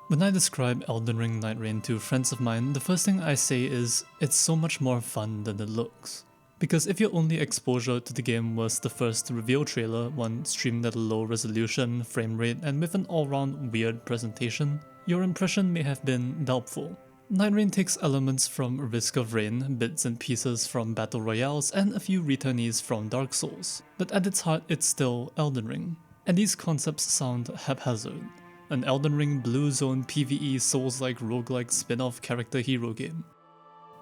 When I describe Elden Ring Nightreign to friends of mine, the first thing I say is, it's so much more fun than it looks. Because if your only exposure to the game was the first reveal trailer, one streamed at a low resolution, frame rate, and with an all-round weird presentation, your impression may have been doubtful. Nightreign takes elements from Risk of Rain, bits and pieces from Battle Royales, and a few returnees from Dark Souls, but at its heart it's still Elden Ring. And these concepts sound haphazard. An Elden Ring Blue Zone PvE Souls-like roguelike spin-off character hero game.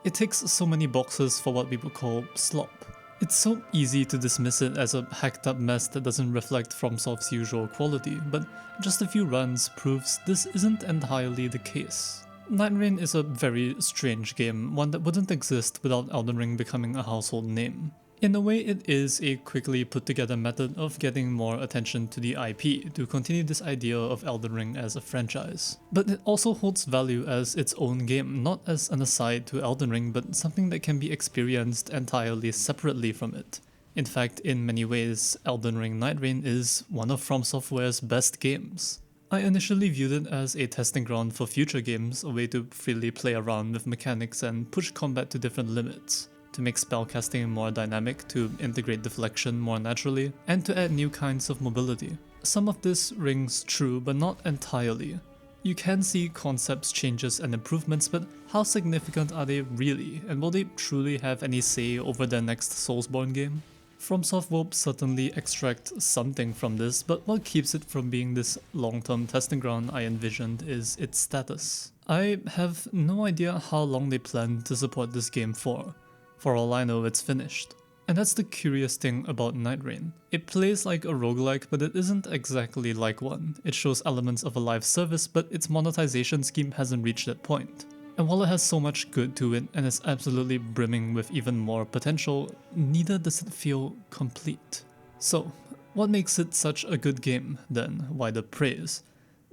It ticks so many boxes for what we would call slop. It's so easy to dismiss it as a hacked up mess that doesn't reflect FromSoft's usual quality, but just a few runs proves this isn't entirely the case. Nightreign is a very strange game, one that wouldn't exist without Elden Ring becoming a household name. In a way, it is a quickly put together method of getting more attention to the IP to continue this idea of Elden Ring as a franchise. But it also holds value as its own game, not as an aside to Elden Ring, but something that can be experienced entirely separately from it. In fact, in many ways, Elden Ring Nightreign is one of From Software's best games. I initially viewed it as a testing ground for future games, a way to freely play around with mechanics and push combat to different limits, to make spellcasting more dynamic, to integrate deflection more naturally, and to add new kinds of mobility. Some of this rings true, but not entirely. You can see concepts, changes, and improvements, but how significant are they really, and will they truly have any say over their next Soulsborne game? FromSoft will certainly extract something from this, but what keeps it from being this long-term testing ground I envisioned is its status. I have no idea how long they plan to support this game for. For all I know, it's finished. And that's the curious thing about Nightreign. It plays like a roguelike, but it isn't exactly like one. It shows elements of a live service, but its monetization scheme hasn't reached that point. And while it has so much good to it, and is absolutely brimming with even more potential, neither does it feel complete. So, what makes it such a good game, then? Why the praise?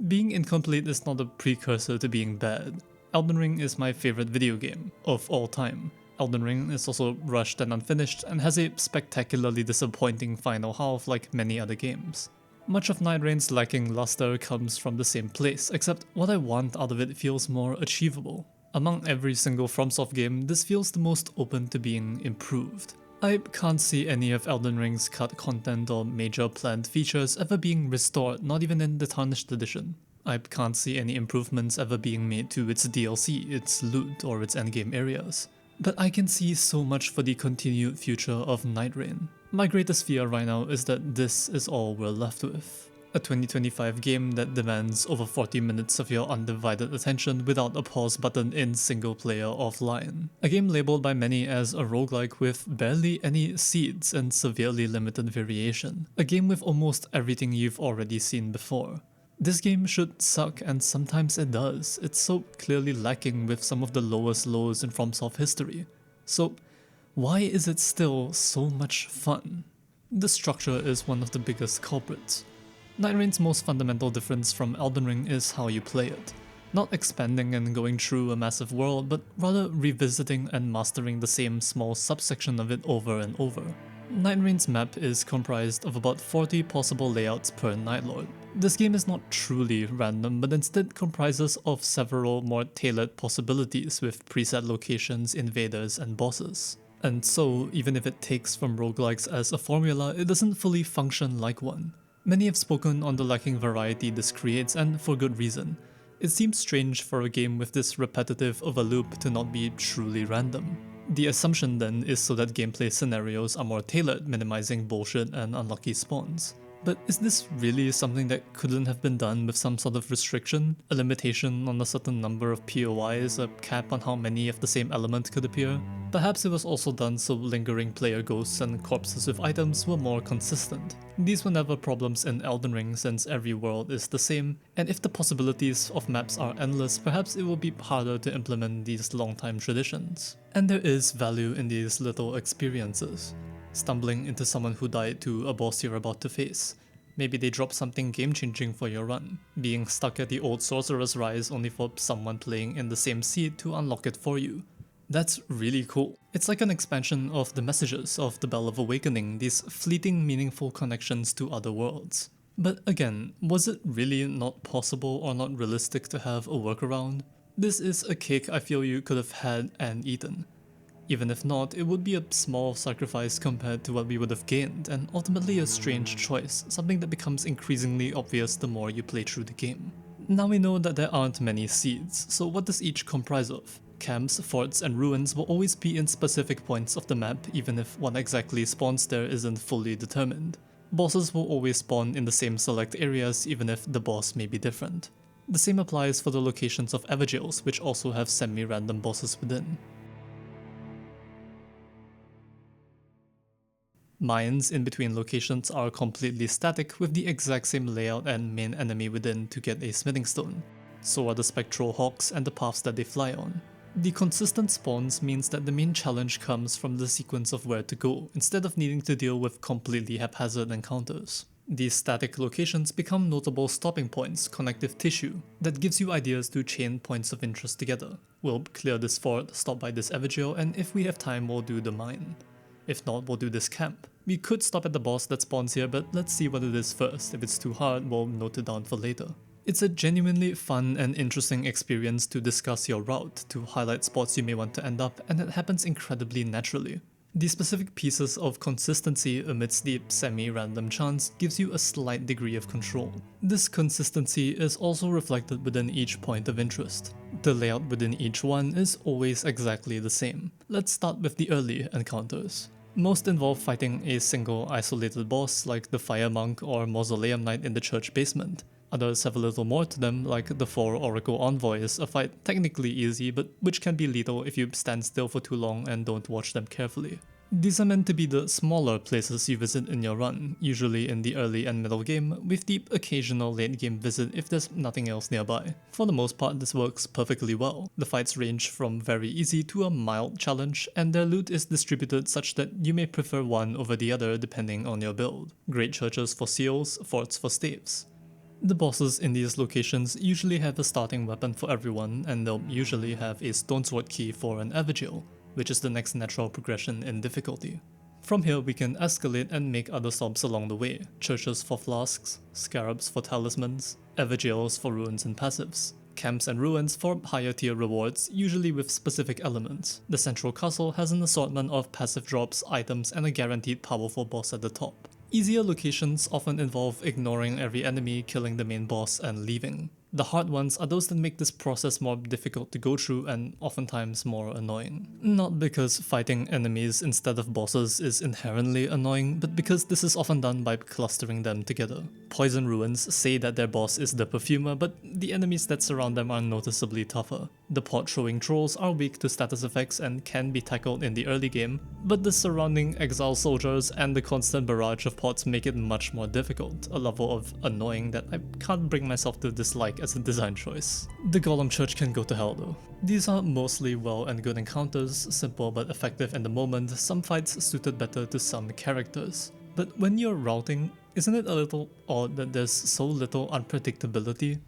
Being incomplete is not a precursor to being bad. Elden Ring is my favorite video game, of all time. Elden Ring is also rushed and unfinished, and has a spectacularly disappointing final half like many other games. Much of Nightreign's lacking luster comes from the same place, except what I want out of it feels more achievable. Among every single FromSoft game, this feels the most open to being improved. I can't see any of Elden Ring's cut content or major planned features ever being restored, not even in the Tarnished Edition. I can't see any improvements ever being made to its DLC, its loot, or its endgame areas. But I can see so much for the continued future of Nightreign. My greatest fear right now is that this is all we're left with. A 2025 game that demands over 40 minutes of your undivided attention without a pause button in single player offline. A game labeled by many as a roguelike with barely any seeds and severely limited variation. A game with almost everything you've already seen before. This game should suck, and sometimes it does. It's so clearly lacking with some of the lowest lows in FromSoft history. So why is it still so much fun? The structure is one of the biggest culprits. Nightreign's most fundamental difference from Elden Ring is how you play it. Not expanding and going through a massive world, but rather revisiting and mastering the same small subsection of it over and over. Nightreign's map is comprised of about 40 possible layouts per Nightlord. This game is not truly random, but instead comprises of several more tailored possibilities with preset locations, invaders, and bosses. And so, even if it takes from roguelikes as a formula, it doesn't fully function like one. Many have spoken on the lacking variety this creates, and for good reason. It seems strange for a game with this repetitive of a loop to not be truly random. The assumption then is so that gameplay scenarios are more tailored, minimizing bullshit and unlucky spawns. But is this really something that couldn't have been done with some sort of restriction? A limitation on a certain number of POIs, a cap on how many of the same element could appear? Perhaps it was also done so lingering player ghosts and corpses with items were more consistent. These were never problems in Elden Ring since every world is the same, and if the possibilities of maps are endless, perhaps it will be harder to implement these long-time traditions. And there is value in these little experiences. Stumbling into someone who died to a boss you're about to face. Maybe they drop something game-changing for your run. Being stuck at the old Sorcerer's Rise only for someone playing in the same seat to unlock it for you. That's really cool. It's like an expansion of the messages of the Bell of Awakening, these fleeting meaningful connections to other worlds. But again, was it really not possible or not realistic to have a workaround? This is a cake I feel you could have had and eaten. Even if not, it would be a small sacrifice compared to what we would have gained, and ultimately a strange choice, something that becomes increasingly obvious the more you play through the game. Now we know that there aren't many seeds, so what does each comprise of? Camps, forts, and ruins will always be in specific points of the map, even if what exactly spawns there isn't fully determined. Bosses will always spawn in the same select areas, even if the boss may be different. The same applies for the locations of Evergaols, which also have semi-random bosses within. Mines in between locations are completely static with the exact same layout and main enemy within to get a smithing stone. So are the spectral hawks and the paths that they fly on. The consistent spawns means that the main challenge comes from the sequence of where to go, instead of needing to deal with completely haphazard encounters. These static locations become notable stopping points, connective tissue, that gives you ideas to chain points of interest together. We'll clear this fort, stop by this Evergaol, and if we have time we'll do the mine. If not, we'll do this camp. We could stop at the boss that spawns here, but let's see what it is first. If it's too hard, we'll note it down for later. It's a genuinely fun and interesting experience to discuss your route, to highlight spots you may want to end up, and it happens incredibly naturally. The specific pieces of consistency amidst the semi-random chance gives you a slight degree of control. This consistency is also reflected within each point of interest. The layout within each one is always exactly the same. Let's start with the early encounters. Most involve fighting a single isolated boss like the Fire Monk or Mausoleum Knight in the church basement. Others have a little more to them, like the 4 Oracle Envoys, a fight technically easy but which can be lethal if you stand still for too long and don't watch them carefully. These are meant to be the smaller places you visit in your run, usually in the early and middle game, with the occasional late game visit if there's nothing else nearby. For the most part this works perfectly well. The fights range from very easy to a mild challenge, and their loot is distributed such that you may prefer one over the other depending on your build. Great churches for seals, forts for staves. The bosses in these locations usually have a starting weapon for everyone, and they'll usually have a stonesword key for an Evergaol, which is the next natural progression in difficulty. From here we can escalate and make other stops along the way, churches for flasks, scarabs for talismans, Evergaols for ruins and passives, camps and ruins for higher tier rewards, usually with specific elements. The central castle has an assortment of passive drops, items, and a guaranteed powerful boss at the top. Easier locations often involve ignoring every enemy, killing the main boss, and leaving. The hard ones are those that make this process more difficult to go through and oftentimes more annoying. Not because fighting enemies instead of bosses is inherently annoying, but because this is often done by clustering them together. Poison Ruins say that their boss is the perfumer, but the enemies that surround them are noticeably tougher. The pot-throwing trolls are weak to status effects and can be tackled in the early game, but the surrounding exile soldiers and the constant barrage of pots make it much more difficult, a level of annoying that I can't bring myself to dislike as a design choice. The Golem Church can go to hell though. These are mostly well and good encounters, simple but effective in the moment, some fights suited better to some characters. But when you're routing, isn't it a little odd that there's so little unpredictability?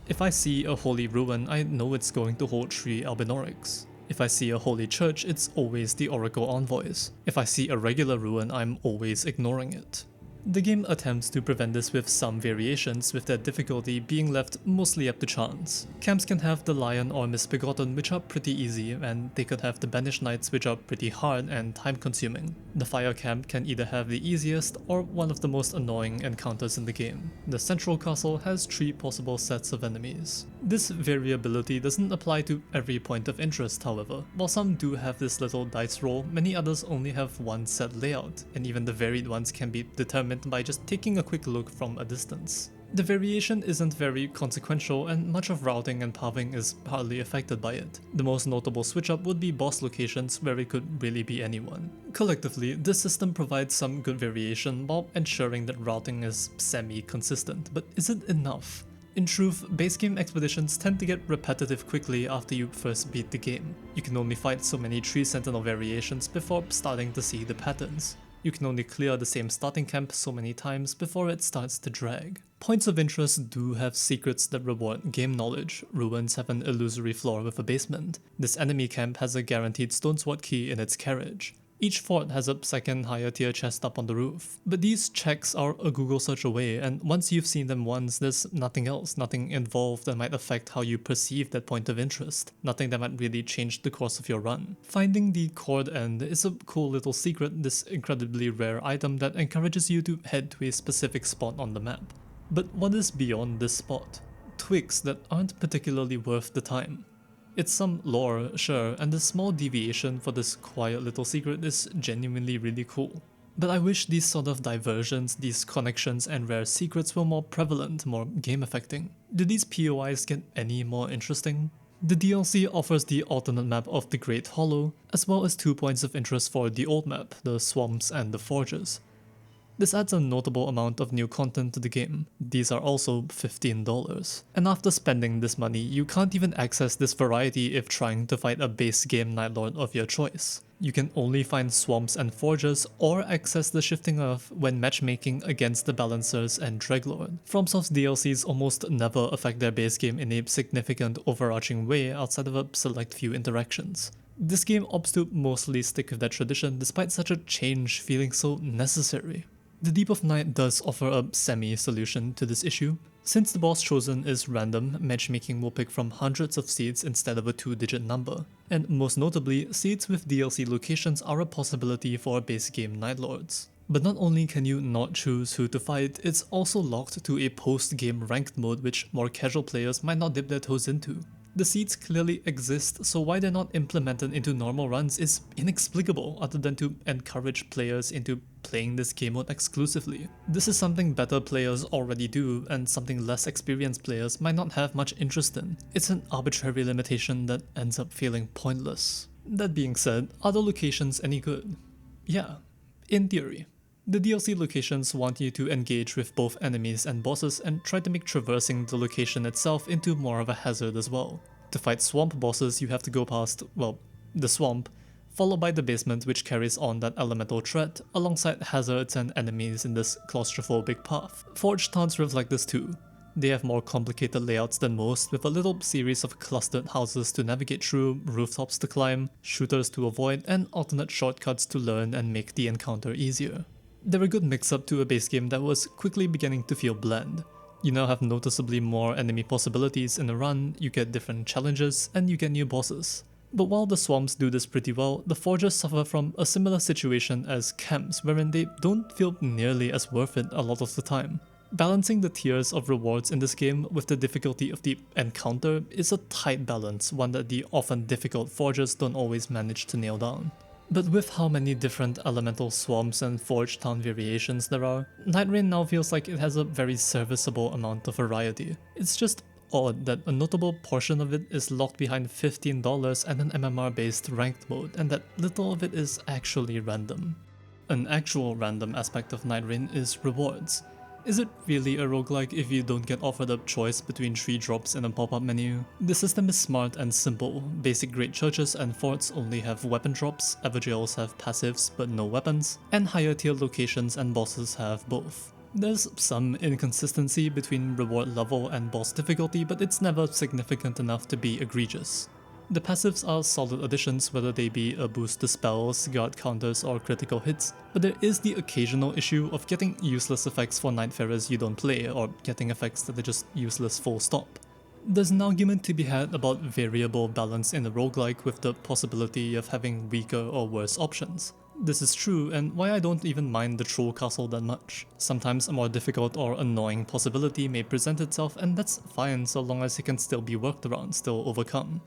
If I see a holy ruin, I know it's going to hold 3 Albinorics. If I see a holy church, it's always the Oracle Envoys. If I see a regular ruin, I'm always ignoring it. The game attempts to prevent this with some variations, with their difficulty being left mostly up to chance. Camps can have the Lion or Misbegotten, which are pretty easy, and they could have the Banished Knights, which are pretty hard and time consuming. The Fire Camp can either have the easiest or one of the most annoying encounters in the game. The Central Castle has 3 possible sets of enemies. This variability doesn't apply to every point of interest, however. While some do have this little dice roll, many others only have one set layout, and even the varied ones can be determined by just taking a quick look from a distance. The variation isn't very consequential, and much of routing and pathing is hardly affected by it. The most notable switch up would be boss locations, where it could really be anyone. Collectively, this system provides some good variation while ensuring that routing is semi-consistent, but is it enough? In truth, base game expeditions tend to get repetitive quickly after you first beat the game. You can only fight so many Tree Sentinel variations before starting to see the patterns. You can only clear the same starting camp so many times before it starts to drag. Points of interest do have secrets that reward game knowledge. Ruins have an illusory floor with a basement. This enemy camp has a guaranteed stonesword key in its carriage. Each fort has a second higher tier chest up on the roof, but these checks are a Google search away, and once you've seen them once, there's nothing else, nothing involved that might affect how you perceive that point of interest, nothing that might really change the course of your run. Finding the cord end is a cool little secret, this incredibly rare item that encourages you to head to a specific spot on the map. But what is beyond this spot? Twigs that aren't particularly worth the time. It's some lore, sure, and the small deviation for this quiet little secret is genuinely really cool. But I wish these sort of diversions, these connections and rare secrets were more prevalent, more game affecting. Do these POIs get any more interesting? The DLC offers the alternate map of the Great Hollow, as well as 2 points of interest for the old map, the swamps and the forges. This adds a notable amount of new content to the game. These are also $15. And after spending this money, you can't even access this variety if trying to fight a base game Nightlord of your choice. You can only find swamps and forges or access the Shifting Earth when matchmaking against the Balancers and Dreglord. FromSoft's DLCs almost never affect their base game in a significant overarching way outside of a select few interactions. This game opts to mostly stick with that tradition despite such a change feeling so necessary. The Deep of Night does offer a semi-solution to this issue. Since the boss chosen is random, matchmaking will pick from hundreds of seeds instead of a 2-digit number. And most notably, seeds with DLC locations are a possibility for base game Nightlords. But not only can you not choose who to fight, it's also locked to a post-game ranked mode which more casual players might not dip their toes into. The seeds clearly exist, so why they're not implemented into normal runs is inexplicable other than to encourage players into playing this game mode exclusively. This is something better players already do and something less experienced players might not have much interest in. It's an arbitrary limitation that ends up feeling pointless. That being said, are the locations any good? Yeah, in theory. The DLC locations want you to engage with both enemies and bosses and try to make traversing the location itself into more of a hazard as well. To fight swamp bosses, you have to go past, well, the swamp, followed by the basement which carries on that elemental threat alongside hazards and enemies in this claustrophobic path. Forge towns reflect this too. They have more complicated layouts than most, with a little series of clustered houses to navigate through, rooftops to climb, shooters to avoid, and alternate shortcuts to learn and make the encounter easier. They're a good mix-up to a base game that was quickly beginning to feel bland. You now have noticeably more enemy possibilities in a run, you get different challenges, and you get new bosses. But while the swamps do this pretty well, the forges suffer from a similar situation as camps wherein they don't feel nearly as worth it a lot of the time. Balancing the tiers of rewards in this game with the difficulty of the encounter is a tight balance, one that the often difficult forges don't always manage to nail down. But with how many different elemental swamps and forge town variations there are, Nightreign now feels like it has a very serviceable amount of variety. It's just odd that a notable portion of it is locked behind $15 and an MMR based ranked mode, and that little of it is actually random. An actual random aspect of Nightreign is rewards. Is it really a roguelike if you don't get offered a choice between 3 drops in a pop-up menu? The system is smart and simple. Basic great churches and forts only have weapon drops, Everjails have passives but no weapons, and higher tier locations and bosses have both. There's some inconsistency between reward level and boss difficulty, but it's never significant enough to be egregious. The passives are solid additions, whether they be a boost to spells, guard counters or critical hits, but there is the occasional issue of getting useless effects for Nightfarers you don't play, or getting effects that are just useless full stop. There's an argument to be had about variable balance in a roguelike with the possibility of having weaker or worse options. This is true, and why I don't even mind the Troll Castle that much. Sometimes a more difficult or annoying possibility may present itself, and that's fine so long as it can still be worked around, still overcome.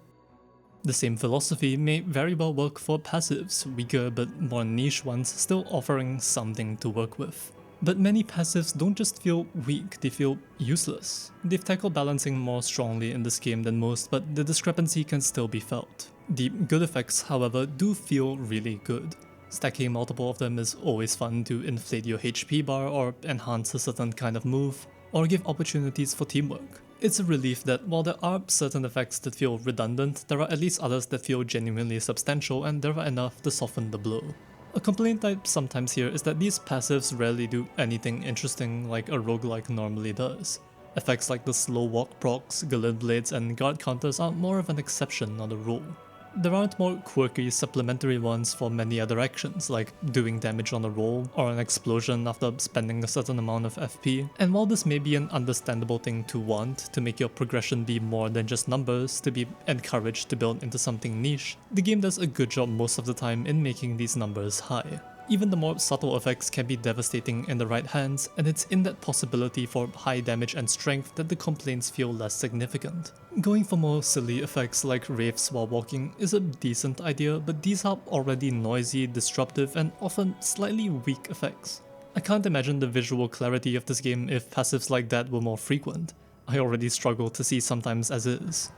The same philosophy may very well work for passives, weaker but more niche ones still offering something to work with. But many passives don't just feel weak, they feel useless. They've tackled balancing more strongly in this game than most, but the discrepancy can still be felt. The good effects, however, do feel really good. Stacking multiple of them is always fun to inflate your HP bar or enhance a certain kind of move, or give opportunities for teamwork. It's a relief that while there are certain effects that feel redundant, there are at least others that feel genuinely substantial and there are enough to soften the blow. A complaint I sometimes hear is that these passives rarely do anything interesting like a roguelike normally does. Effects like the slow walk procs, Galid blades and guard counters are more of an exception, not a rule. There aren't more quirky supplementary ones for many other actions, like doing damage on a roll or an explosion after spending a certain amount of FP. And while this may be an understandable thing to want, to make your progression be more than just numbers, to be encouraged to build into something niche, the game does a good job most of the time in making these numbers high. Even the more subtle effects can be devastating in the right hands, and it's in that possibility for high damage and strength that the complaints feel less significant. Going for more silly effects like wraiths while walking is a decent idea, but these are already noisy, disruptive, and often slightly weak effects. I can't imagine the visual clarity of this game if passives like that were more frequent. I already struggle to see sometimes as is.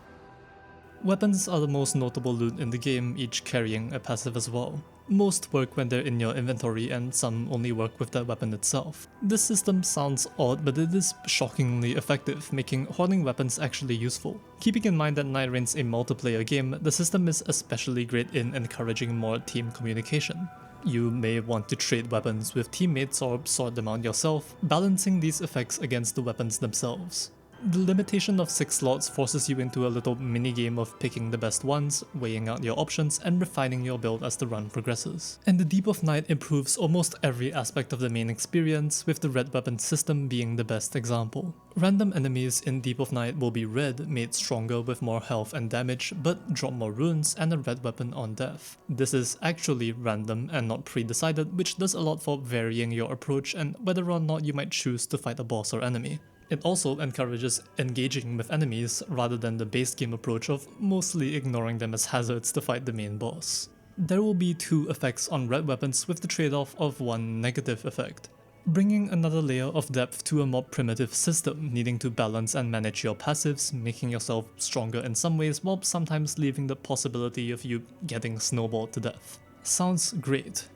Weapons are the most notable loot in the game, each carrying a passive as well. Most work when they're in your inventory, and some only work with that weapon itself. This system sounds odd, but it is shockingly effective, making hoarding weapons actually useful. Keeping in mind that Nightreign's a multiplayer game, the system is especially great in encouraging more team communication. You may want to trade weapons with teammates or sort them out yourself, balancing these effects against the weapons themselves. The limitation of 6 slots forces you into a little mini-game of picking the best ones, weighing out your options, and refining your build as the run progresses. And the Deep of Night improves almost every aspect of the main experience, with the red weapon system being the best example. Random enemies in Deep of Night will be red, made stronger with more health and damage, but drop more runes and a red weapon on death. This is actually random and not pre-decided, which does a lot for varying your approach and whether or not you might choose to fight a boss or enemy. It also encourages engaging with enemies rather than the base game approach of mostly ignoring them as hazards to fight the main boss. There will be 2 effects on red weapons with the trade-off of 1 negative effect, bringing another layer of depth to a more primitive system, needing to balance and manage your passives, making yourself stronger in some ways while sometimes leaving the possibility of you getting snowballed to death. Sounds great.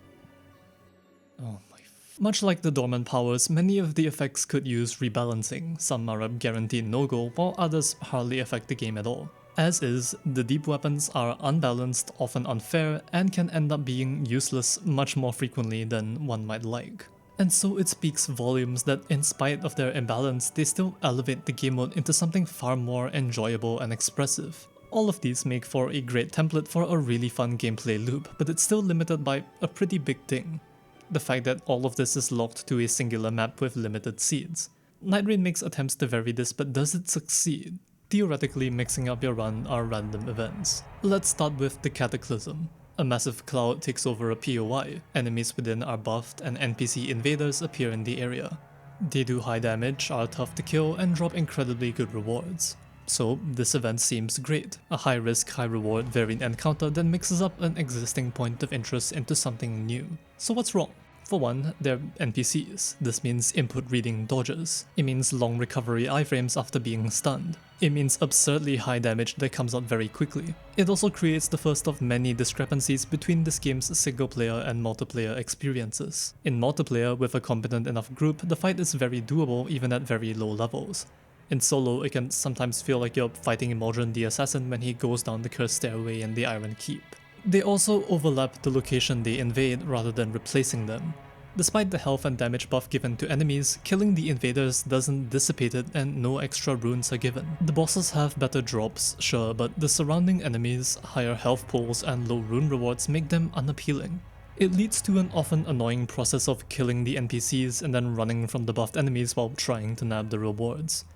Much like the dormant powers, many of the effects could use rebalancing. Some are a guaranteed no-go, while others hardly affect the game at all. As is, the deep weapons are unbalanced, often unfair, and can end up being useless much more frequently than one might like. And so it speaks volumes that in spite of their imbalance, they still elevate the game mode into something far more enjoyable and expressive. All of these make for a great template for a really fun gameplay loop, but it's still limited by a pretty big thing. The fact that all of this is locked to a singular map with limited seeds. Nightreign makes attempts to vary this, but does it succeed? Theoretically, mixing up your run are random events. Let's start with the Cataclysm. A massive cloud takes over a POI, enemies within are buffed, and NPC invaders appear in the area. They do high damage, are tough to kill, and drop incredibly good rewards. So this event seems great, a high risk, high reward variant encounter that mixes up an existing point of interest into something new. So what's wrong? For one, they're NPCs. This means input reading dodges. It means long recovery iframes after being stunned. It means absurdly high damage that comes out very quickly. It also creates the first of many discrepancies between this game's single player and multiplayer experiences. In multiplayer, with a competent enough group, the fight is very doable even at very low levels. In solo, it can sometimes feel like you're fighting Imogen the Assassin when he goes down the cursed stairway in the Iron Keep. They also overlap the location they invade rather than replacing them. Despite the health and damage buff given to enemies, killing the invaders doesn't dissipate it and no extra runes are given. The bosses have better drops, sure, but the surrounding enemies, higher health pools and low rune rewards make them unappealing. It leads to an often annoying process of killing the NPCs and then running from the buffed enemies while trying to nab the rewards.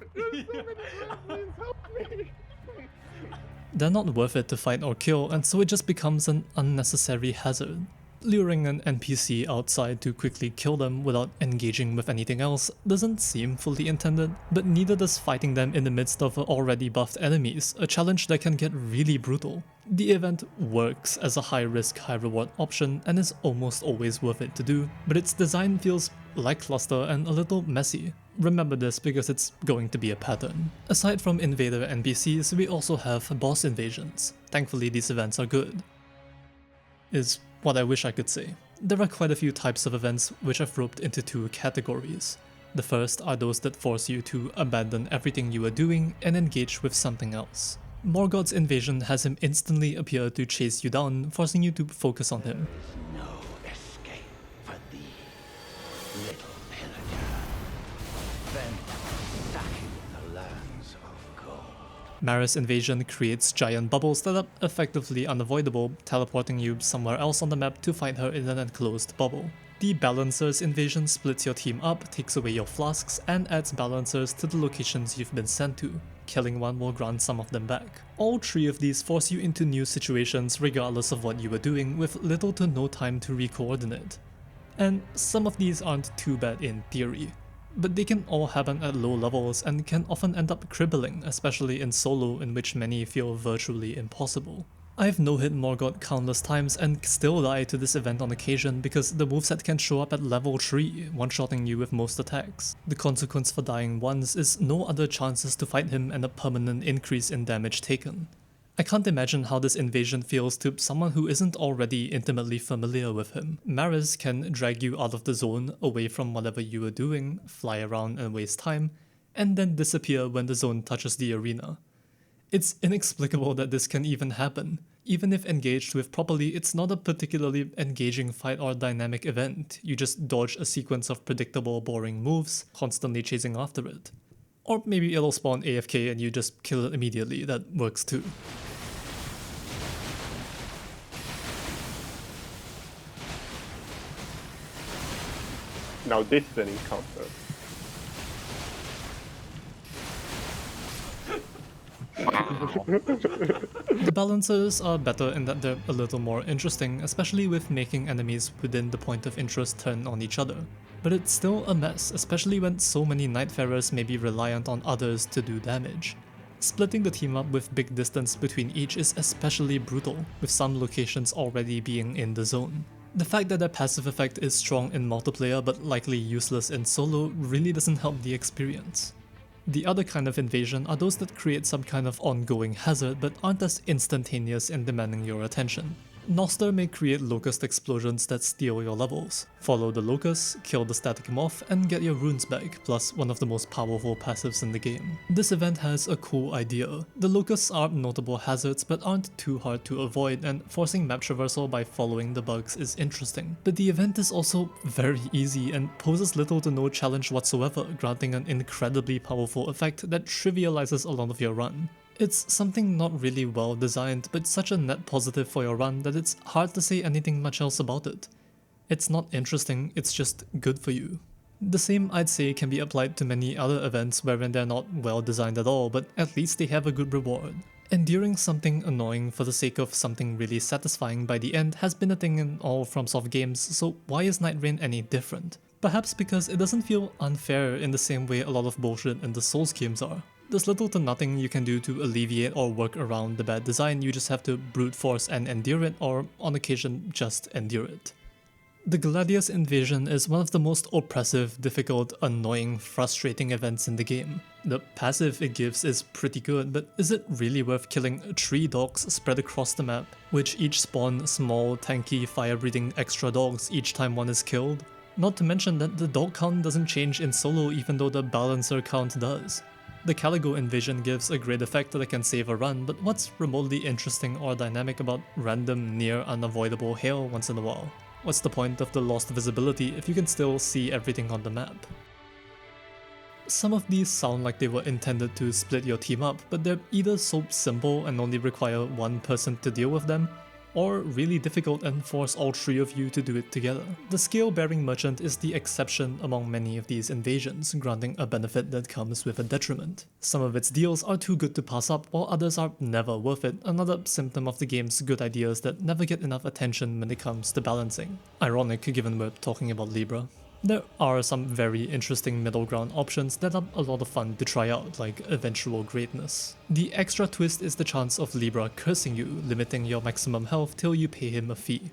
They're not worth it to fight or kill, and so it just becomes an unnecessary hazard. Luring an NPC outside to quickly kill them without engaging with anything else doesn't seem fully intended, but neither does fighting them in the midst of already buffed enemies, a challenge that can get really brutal. The event works as a high-risk, high-reward option and is almost always worth it to do, but its design feels lackluster and a little messy. Remember this because it's going to be a pattern. Aside from invader NPCs, we also have boss invasions. Thankfully, these events are good. Is what I wish I could say. There are quite a few types of events which I've grouped into 2 categories. The first are those that force you to abandon everything you are doing and engage with something else. Morgoth's invasion has him instantly appear to chase you down, forcing you to focus on him. No escape for thee, little pillager. Bent on stacking the lands of gold. Maris Invasion creates giant bubbles that are effectively unavoidable, teleporting you somewhere else on the map to fight her in an enclosed bubble. The Balancer's Invasion splits your team up, takes away your flasks, and adds balancers to the locations you've been sent to. Killing one will grant some of them back. All three of these force you into new situations regardless of what you were doing, with little to no time to re-coordinate. And some of these aren't too bad in theory, but they can all happen at low levels and can often end up crippling, especially in solo, in which many feel virtually impossible. I've no-hit Morgott countless times and still die to this event on occasion because the moveset can show up at level 3, one-shotting you with most attacks. The consequence for dying once is no other chances to fight him and a permanent increase in damage taken. I can't imagine how this invasion feels to someone who isn't already intimately familiar with him. Maris can drag you out of the zone, away from whatever you were doing, fly around and waste time, and then disappear when the zone touches the arena. It's inexplicable that this can even happen. Even if engaged with properly, it's not a particularly engaging fight or dynamic event. You just dodge a sequence of predictable, boring moves, constantly chasing after it. Or maybe it'll spawn AFK and you just kill it immediately, that works too. Now this is an encounter. The balancers are better in that they're a little more interesting, especially with making enemies within the point of interest turn on each other. But it's still a mess, especially when so many Nightfarers may be reliant on others to do damage. Splitting the team up with big distance between each is especially brutal, with some locations already being in the zone. The fact that their passive effect is strong in multiplayer but likely useless in solo really doesn't help the experience. The other kind of invasion are those that create some kind of ongoing hazard but aren't as instantaneous in demanding your attention. Noster may create locust explosions that steal your levels. Follow the locusts, kill the static moth, and get your runes back, plus one of the most powerful passives in the game. This event has a cool idea. The locusts are notable hazards but aren't too hard to avoid, and forcing map traversal by following the bugs is interesting. But the event is also very easy and poses little to no challenge whatsoever, granting an incredibly powerful effect that trivializes a lot of your run. It's something not really well designed, but such a net positive for your run that it's hard to say anything much else about it. It's not interesting, it's just good for you. The same I'd say can be applied to many other events wherein they're not well designed at all, but at least they have a good reward. Enduring something annoying for the sake of something really satisfying by the end has been a thing in all FromSoft games, so why is Nightreign any different? Perhaps because it doesn't feel unfair in the same way a lot of bullshit in the Souls games are. There's little to nothing you can do to alleviate or work around the bad design, you just have to brute force and endure it, or on occasion just endure it. The Gladius Invasion is one of the most oppressive, difficult, annoying, frustrating events in the game. The passive it gives is pretty good, but is it really worth killing 3 dogs spread across the map, which each spawn small, tanky, fire-breathing extra dogs each time one is killed? Not to mention that the dog count doesn't change in solo even though the balancer count does. The Caligo Invasion gives a great effect that can save a run, but what's remotely interesting or dynamic about random, near unavoidable hail once in a while? What's the point of the lost visibility if you can still see everything on the map? Some of these sound like they were intended to split your team up, but they're either so simple and only require one person to deal with them, or really difficult and force all 3 of you to do it together. The Scale-Bearing Merchant is the exception among many of these invasions, granting a benefit that comes with a detriment. Some of its deals are too good to pass up, while others are never worth it, another symptom of the game's good ideas that never get enough attention when it comes to balancing. Ironic given we're talking about Libra. There are some very interesting middle ground options that are a lot of fun to try out, like Eventual Greatness. The extra twist is the chance of Libra cursing you, limiting your maximum health till you pay him a fee.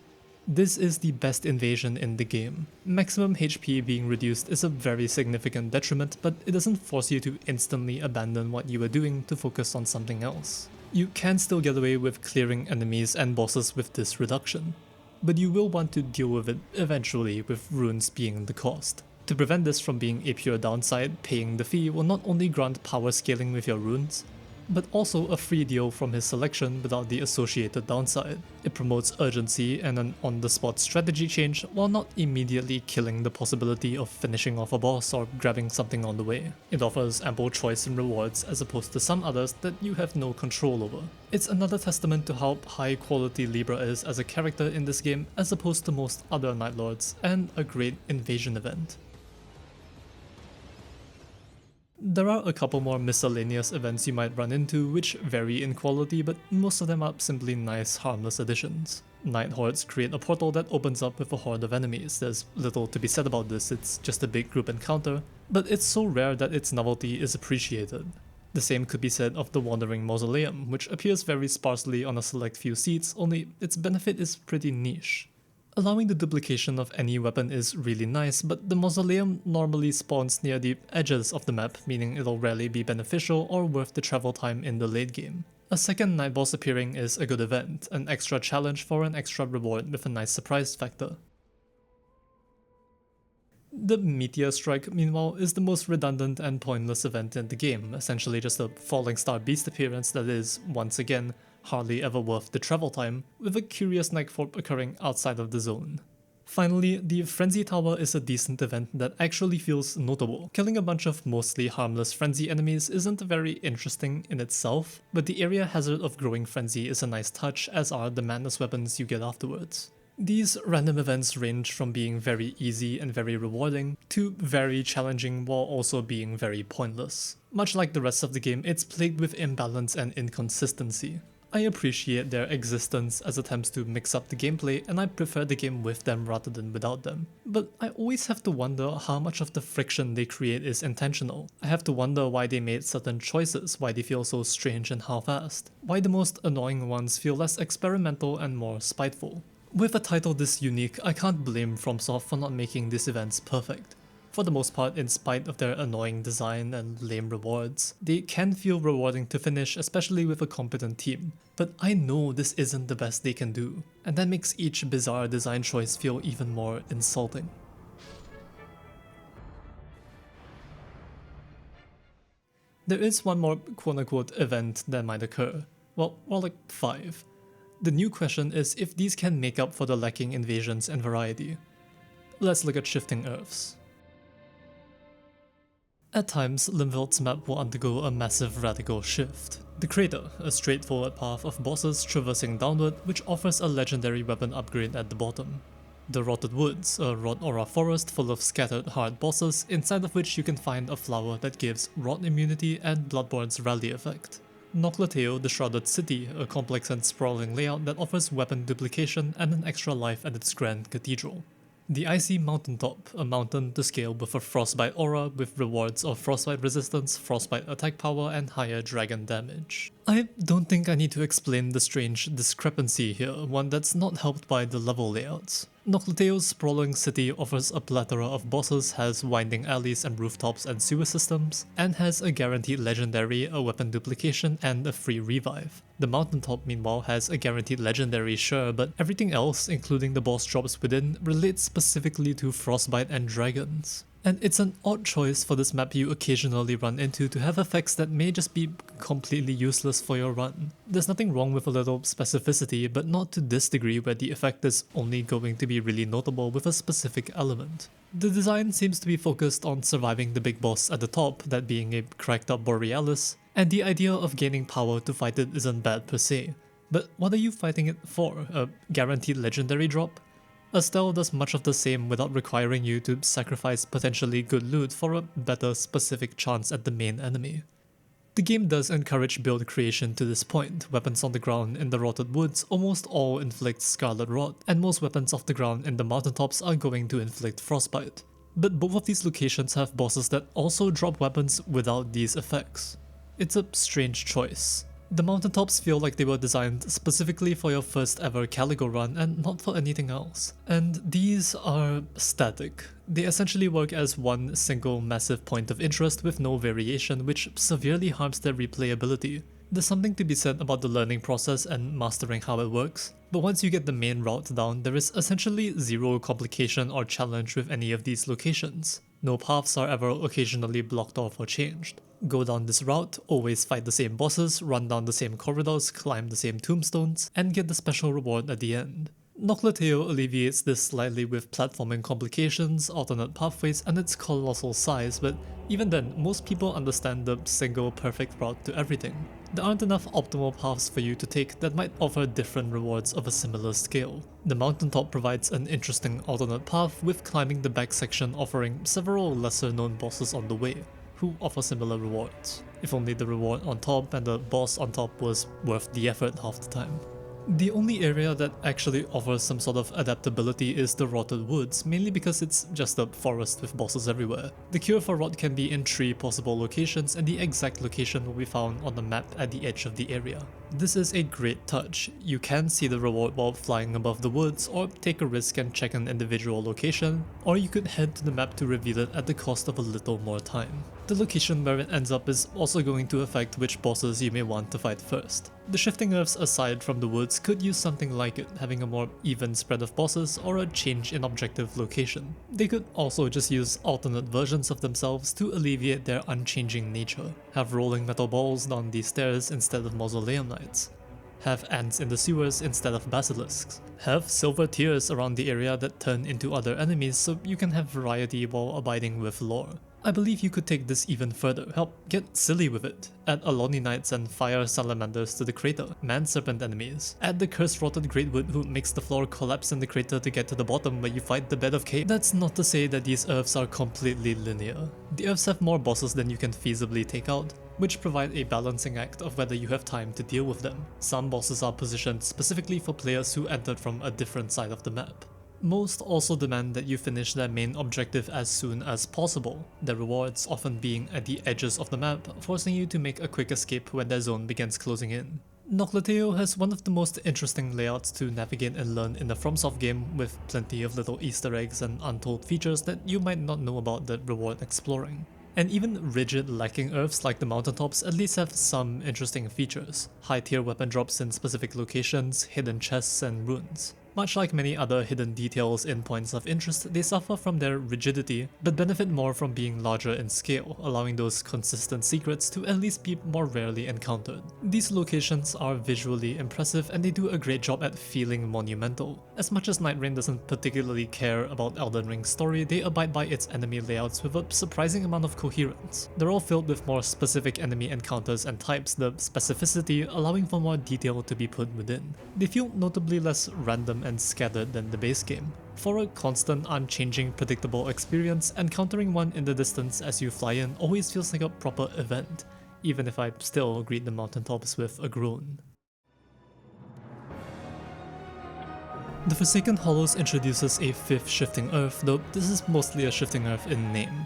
This is the best invasion in the game. Maximum HP being reduced is a very significant detriment, but it doesn't force you to instantly abandon what you were doing to focus on something else. You can still get away with clearing enemies and bosses with this reduction, but you will want to deal with it eventually, with runes being the cost. To prevent this from being a pure downside, paying the fee will not only grant power scaling with your runes, but also a free deal from his selection without the associated downside. It promotes urgency and an on-the-spot strategy change while not immediately killing the possibility of finishing off a boss or grabbing something on the way. It offers ample choice and rewards as opposed to some others that you have no control over. It's another testament to how high quality Libra is as a character in this game as opposed to most other Night Lords, and a great invasion event. There are a couple more miscellaneous events you might run into which vary in quality, but most of them are simply nice, harmless additions. Night Hordes create a portal that opens up with a horde of enemies. There's little to be said about this, it's just a big group encounter, but it's so rare that its novelty is appreciated. The same could be said of the Wandering Mausoleum, which appears very sparsely on a select few seats, only its benefit is pretty niche. Allowing the duplication of any weapon is really nice, but the mausoleum normally spawns near the edges of the map, meaning it'll rarely be beneficial or worth the travel time in the late game. A second night boss appearing is a good event, an extra challenge for an extra reward with a nice surprise factor. The Meteor Strike, meanwhile, is the most redundant and pointless event in the game, essentially just a falling star beast appearance that is, once again, hardly ever worth the travel time, with a curious Nightform occurring outside of the zone. Finally, the Frenzy Tower is a decent event that actually feels notable. Killing a bunch of mostly harmless frenzy enemies isn't very interesting in itself, but the area hazard of growing frenzy is a nice touch, as are the madness weapons you get afterwards. These random events range from being very easy and very rewarding, to very challenging while also being very pointless. Much like the rest of the game, it's plagued with imbalance and inconsistency. I appreciate their existence as attempts to mix up the gameplay, and I prefer the game with them rather than without them. But I always have to wonder how much of the friction they create is intentional. I have to wonder why they made certain choices, why they feel so strange and half-assed, why the most annoying ones feel less experimental and more spiteful. With a title this unique, I can't blame FromSoft for not making these events perfect. For the most part, in spite of their annoying design and lame rewards, they can feel rewarding to finish, especially with a competent team. But I know this isn't the best they can do, and that makes each bizarre design choice feel even more insulting. There is one more quote-unquote event that might occur. Well, more like 5. The new question is if these can make up for the lacking invasions and variety. Let's look at Shifting Earths. At times, Limveld's map will undergo a massive radical shift. The Crater, a straightforward path of bosses traversing downward, which offers a legendary weapon upgrade at the bottom. The Rotted Woods, a rot aura forest full of scattered hard bosses, inside of which you can find a flower that gives rot immunity and Bloodborne's rally effect. Noclateo, the Shrouded City, a complex and sprawling layout that offers weapon duplication and an extra life at its grand cathedral. The Icy Mountaintop, a mountain to scale with a Frostbite aura with rewards of Frostbite resistance, Frostbite attack power, and higher dragon damage. I don't think I need to explain the strange discrepancy here, one that's not helped by the level layouts. Noclateo's sprawling city offers a plethora of bosses, has winding alleys and rooftops and sewer systems, and has a guaranteed legendary, a weapon duplication, and a free revive. The Mountaintop, meanwhile, has a guaranteed legendary, sure, but everything else, including the boss drops within, relates specifically to Frostbite and dragons. And it's an odd choice for this map you occasionally run into to have effects that may just be completely useless for your run. There's nothing wrong with a little specificity, but not to this degree where the effect is only going to be really notable with a specific element. The design seems to be focused on surviving the big boss at the top, that being a cracked up Borealis, and the idea of gaining power to fight it isn't bad per se. But what are you fighting it for? A guaranteed legendary drop? Estelle does much of the same without requiring you to sacrifice potentially good loot for a better specific chance at the main enemy. The game does encourage build creation to this point. Weapons on the ground in the Rotted Woods almost all inflict Scarlet Rot, and most weapons off the ground in the mountaintops are going to inflict Frostbite. But both of these locations have bosses that also drop weapons without these effects. It's a strange choice. The mountaintops feel like they were designed specifically for your first ever Caligo run and not for anything else. And these are static. They essentially work as one single massive point of interest with no variation, which severely harms their replayability. There's something to be said about the learning process and mastering how it works, but once you get the main route down, there is essentially zero complication or challenge with any of these locations. No paths are ever occasionally blocked off or changed. Go down this route, always fight the same bosses, run down the same corridors, climb the same tombstones, and get the special reward at the end. Nocleteo alleviates this slightly with platforming complications, alternate pathways, and its colossal size, but even then, most people understand the single perfect route to everything. There aren't enough optimal paths for you to take that might offer different rewards of a similar scale. The mountaintop provides an interesting alternate path, with climbing the back section offering several lesser known bosses on the way, who offer similar rewards. If only the reward on top and the boss on top was worth the effort half the time. The only area that actually offers some sort of adaptability is the Rotted Woods, mainly because it's just a forest with bosses everywhere. The cure for rot can be in 3 possible locations, and the exact location will be found on the map at the edge of the area. This is a great touch. You can see the reward while flying above the woods, or take a risk and check an individual location, or you could head to the map to reveal it at the cost of a little more time. The location where it ends up is also going to affect which bosses you may want to fight first. The shifting earths aside from the woods could use something like it, having a more even spread of bosses or a change in objective location. They could also just use alternate versions of themselves to alleviate their unchanging nature. Have rolling metal balls down these stairs instead of mausoleum knights. Have ants in the sewers instead of basilisks. Have silver tears around the area that turn into other enemies so you can have variety while abiding with lore. I believe you could take this even further, help get silly with it. Add Aloni Knights and fire salamanders to the crater, man-serpent enemies. Add the cursed rotted greatwood who makes the floor collapse in the crater to get to the bottom where you fight the bed of cave. That's not to say that these earths are completely linear. The earths have more bosses than you can feasibly take out, which provide a balancing act of whether you have time to deal with them. Some bosses are positioned specifically for players who entered from a different side of the map. Most also demand that you finish their main objective as soon as possible, their rewards often being at the edges of the map, forcing you to make a quick escape when their zone begins closing in. Nocleteo has one of the most interesting layouts to navigate and learn in a FromSoft game, with plenty of little Easter eggs and untold features that you might not know about that reward exploring. And even rigid lacking earths like the mountaintops at least have some interesting features. High tier weapon drops in specific locations, hidden chests and runes. Much like many other hidden details in points of interest, they suffer from their rigidity, but benefit more from being larger in scale, allowing those consistent secrets to at least be more rarely encountered. These locations are visually impressive and they do a great job at feeling monumental. As much as Nightreign doesn't particularly care about Elden Ring's story, they abide by its enemy layouts with a surprising amount of coherence. They're all filled with more specific enemy encounters and types, the specificity allowing for more detail to be put within. They feel notably less random and scattered than the base game. For a constant, unchanging, predictable experience, encountering one in the distance as you fly in always feels like a proper event, even if I still greet the mountaintops with a groan. The Forsaken Hollows introduces a 5th shifting earth, though this is mostly a shifting earth in name.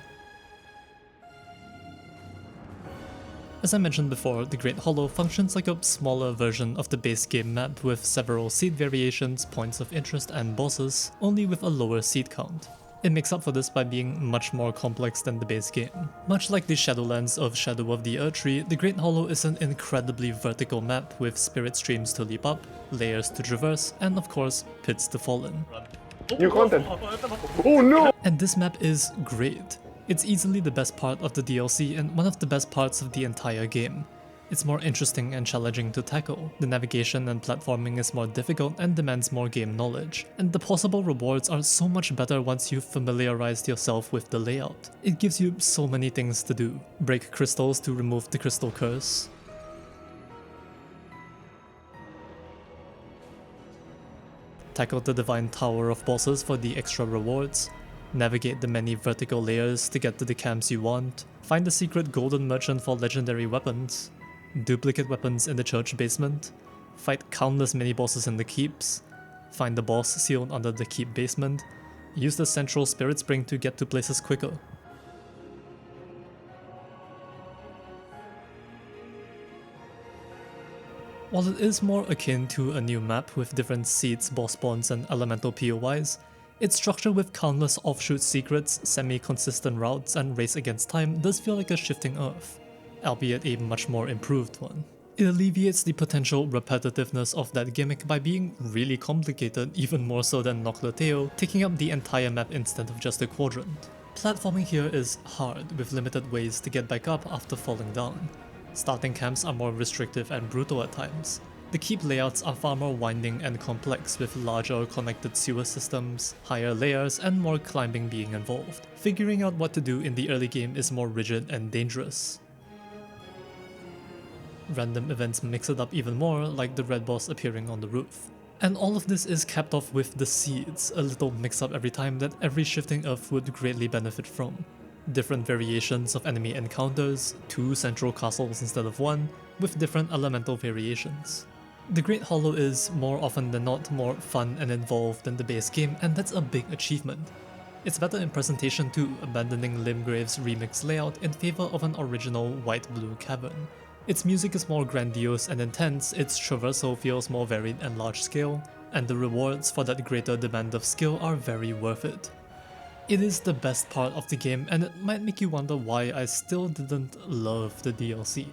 As I mentioned before, the Great Hollow functions like a smaller version of the base game map with several seed variations, points of interest and bosses, only with a lower seed count. It makes up for this by being much more complex than the base game. Much like the Shadowlands of Shadow of the Erdtree, the Great Hollow is an incredibly vertical map with spirit streams to leap up, layers to traverse, and of course, pits to fall in. New content! Oh no! And this map is great. It's easily the best part of the DLC and one of the best parts of the entire game. It's more interesting and challenging to tackle. The navigation and platforming is more difficult and demands more game knowledge. And the possible rewards are so much better once you've familiarized yourself with the layout. It gives you so many things to do. Break crystals to remove the crystal curse. Tackle the Divine Tower of bosses for the extra rewards. Navigate the many vertical layers to get to the camps you want, find the secret golden merchant for legendary weapons, duplicate weapons in the church basement, fight countless mini-bosses in the keeps, find the boss sealed under the keep basement, use the central spirit spring to get to places quicker. While it is more akin to a new map with different seeds, boss spawns and elemental POIs, its structure with countless offshoot secrets, semi-consistent routes, and race against time does feel like a shifting earth, albeit a much more improved one. It alleviates the potential repetitiveness of that gimmick by being really complicated, even more so than Nocleteo, taking up the entire map instead of just a quadrant. Platforming here is hard, with limited ways to get back up after falling down. Starting camps are more restrictive and brutal at times. The keep layouts are far more winding and complex, with larger connected sewer systems, higher layers, and more climbing being involved. Figuring out what to do in the early game is more rigid and dangerous. Random events mix it up even more, like the red boss appearing on the roof. And all of this is capped off with the seeds, a little mix-up every time that every shifting earth would greatly benefit from. Different variations of enemy encounters, 2 central castles instead of 1, with different elemental variations. The Great Hollow is, more often than not, more fun and involved than the base game, and that's a big achievement. It's better in presentation too, abandoning Limgrave's remix layout in favor of an original white-blue cavern. Its music is more grandiose and intense, its traversal feels more varied and large-scale, and the rewards for that greater demand of skill are very worth it. It is the best part of the game, and it might make you wonder why I still didn't love the DLC.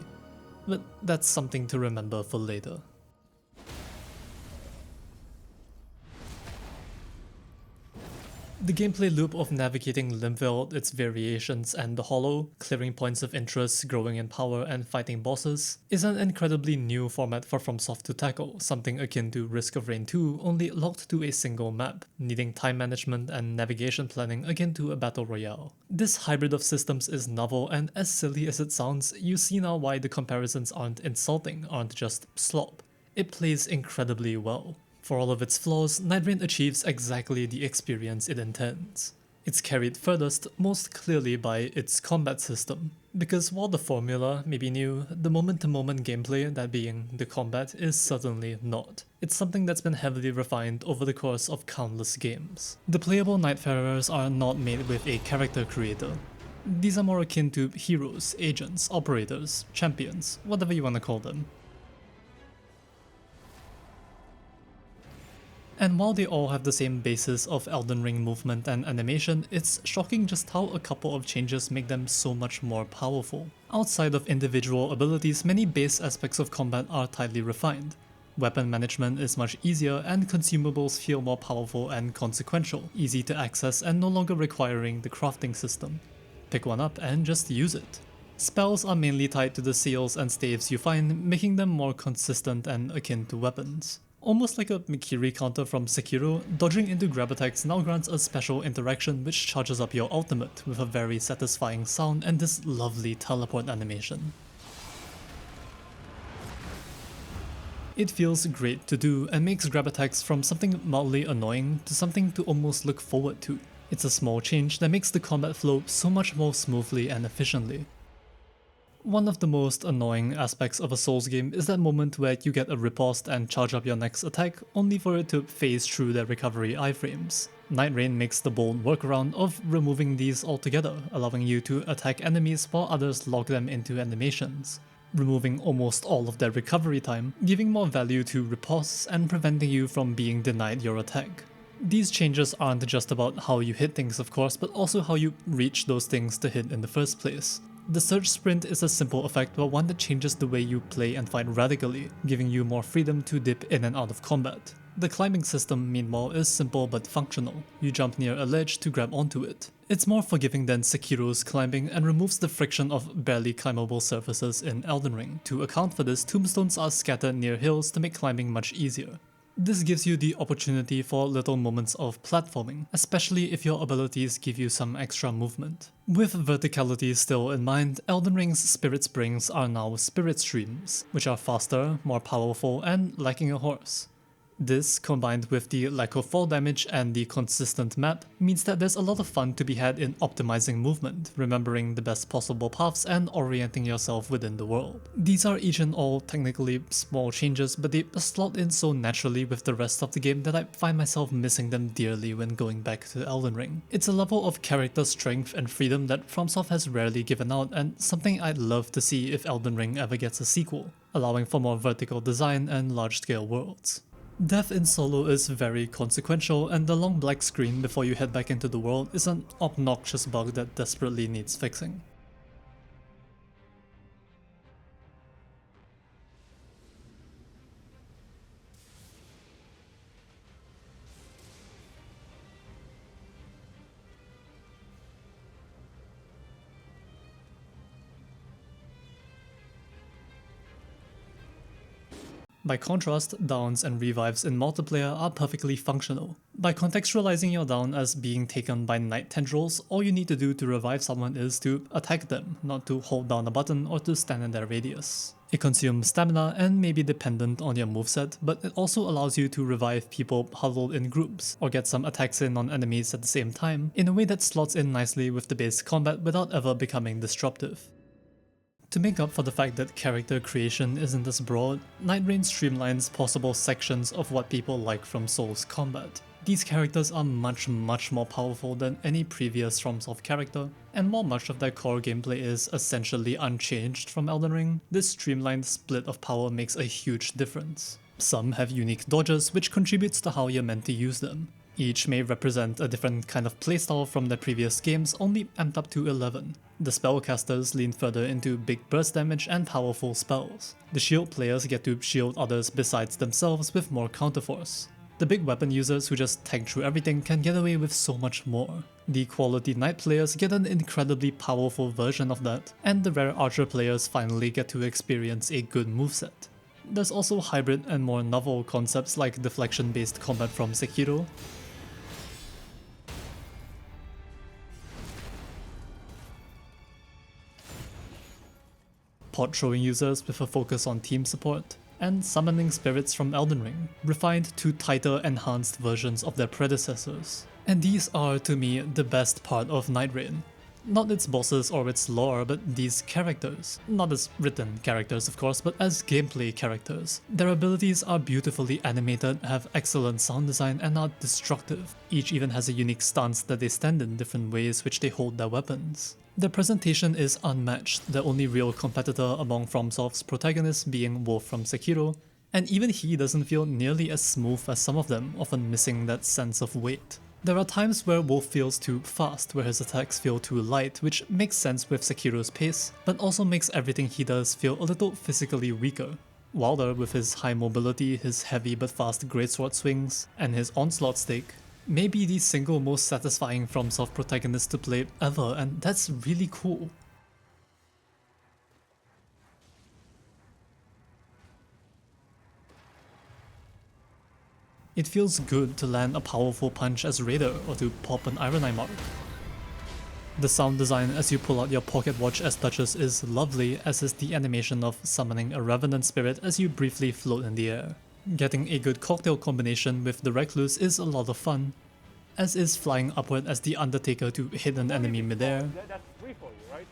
But that's something to remember for later. The gameplay loop of navigating Limveld, its variations, and the Hollow, clearing points of interest, growing in power, and fighting bosses, is an incredibly new format for FromSoft to tackle, something akin to Risk of Rain 2, only locked to a single map, needing time management and navigation planning akin to a battle royale. This hybrid of systems is novel, and as silly as it sounds, you see now why the comparisons aren't insulting, aren't just slop. It plays incredibly well. For all of its flaws, Nightreign achieves exactly the experience it intends. It's carried furthest most clearly by its combat system, because while the formula may be new, the moment-to-moment gameplay, that being the combat, is certainly not. It's something that's been heavily refined over the course of countless games. The playable Nightfarers are not made with a character creator. These are more akin to heroes, agents, operators, champions, whatever you want to call them. And while they all have the same basis of Elden Ring movement and animation, it's shocking just how a couple of changes make them so much more powerful. Outside of individual abilities, many base aspects of combat are tightly refined. Weapon management is much easier, and consumables feel more powerful and consequential, easy to access and no longer requiring the crafting system. Pick one up and just use it. Spells are mainly tied to the seals and staves you find, making them more consistent and akin to weapons. Almost like a Mikiri counter from Sekiro, dodging into grab attacks now grants a special interaction which charges up your ultimate with a very satisfying sound and this lovely teleport animation. It feels great to do and makes grab attacks from something mildly annoying to something to almost look forward to. It's a small change that makes the combat flow so much more smoothly and efficiently. One of the most annoying aspects of a Souls game is that moment where you get a riposte and charge up your next attack, only for it to phase through their recovery iframes. Nightreign makes the bold workaround of removing these altogether, allowing you to attack enemies while others lock them into animations, removing almost all of their recovery time, giving more value to ripostes and preventing you from being denied your attack. These changes aren't just about how you hit things of course, but also how you reach those things to hit in the first place. The Surge Sprint is a simple effect, but one that changes the way you play and fight radically, giving you more freedom to dip in and out of combat. The climbing system, meanwhile, is simple but functional. You jump near a ledge to grab onto it. It's more forgiving than Sekiro's climbing and removes the friction of barely climbable surfaces in Elden Ring. To account for this, tombstones are scattered near hills to make climbing much easier. This gives you the opportunity for little moments of platforming, especially if your abilities give you some extra movement. With verticality still in mind, Elden Ring's Spirit Springs are now Spirit Streams, which are faster, more powerful, and lacking a horse. This, combined with the lack of fall damage and the consistent map, means that there's a lot of fun to be had in optimizing movement, remembering the best possible paths and orienting yourself within the world. These are each and all technically small changes, but they slot in so naturally with the rest of the game that I find myself missing them dearly when going back to Elden Ring. It's a level of character strength and freedom that FromSoft has rarely given out, and something I'd love to see if Elden Ring ever gets a sequel, allowing for more vertical design and large-scale worlds. Death in solo is very consequential, and the long black screen before you head back into the world is an obnoxious bug that desperately needs fixing. By contrast, downs and revives in multiplayer are perfectly functional. By contextualizing your down as being taken by night tendrils, all you need to do to revive someone is to attack them, not to hold down a button or to stand in their radius. It consumes stamina and may be dependent on your moveset, but it also allows you to revive people huddled in groups, or get some attacks in on enemies at the same time, in a way that slots in nicely with the base combat without ever becoming disruptive. To make up for the fact that character creation isn't as broad, Nightreign streamlines possible sections of what people like from Souls combat. These characters are much more powerful than any previous FromSoft character, and while much of their core gameplay is essentially unchanged from Elden Ring, this streamlined split of power makes a huge difference. Some have unique dodges, which contributes to how you're meant to use them. Each may represent a different kind of playstyle from their previous games, only amped up to 11. The spellcasters lean further into big burst damage and powerful spells. The shield players get to shield others besides themselves with more counterforce. The big weapon users who just tank through everything can get away with so much more. The quality knight players get an incredibly powerful version of that, and the rare archer players finally get to experience a good moveset. There's also hybrid and more novel concepts like deflection-based combat from Sekiro, pot throwing users with a focus on team support, and summoning spirits from Elden Ring, refined to tighter, enhanced versions of their predecessors. And these are, to me, the best part of Nightreign. Not its bosses or its lore, but these characters. Not as written characters, of course, but as gameplay characters. Their abilities are beautifully animated, have excellent sound design, and are destructive. Each even has a unique stance that they stand in different ways which they hold their weapons. Their presentation is unmatched, the only real competitor among FromSoft's protagonists being Wolf from Sekiro, and even he doesn't feel nearly as smooth as some of them, often missing that sense of weight. There are times where Wolf feels too fast, where his attacks feel too light, which makes sense with Sekiro's pace, but also makes everything he does feel a little physically weaker. Wilder, with his high mobility, his heavy but fast greatsword swings, and his onslaught stake, may be the single most satisfying FromSoft protagonist to play ever, and that's really cool. It feels good to land a powerful punch as Raider or to pop an Iron Eye mark. The sound design as you pull out your pocket watch as Duchess is lovely, as is the animation of summoning a Revenant spirit as you briefly float in the air. Getting a good cocktail combination with the Recluse is a lot of fun, as is flying upward as the Undertaker to hit an enemy midair, That's free for you, right?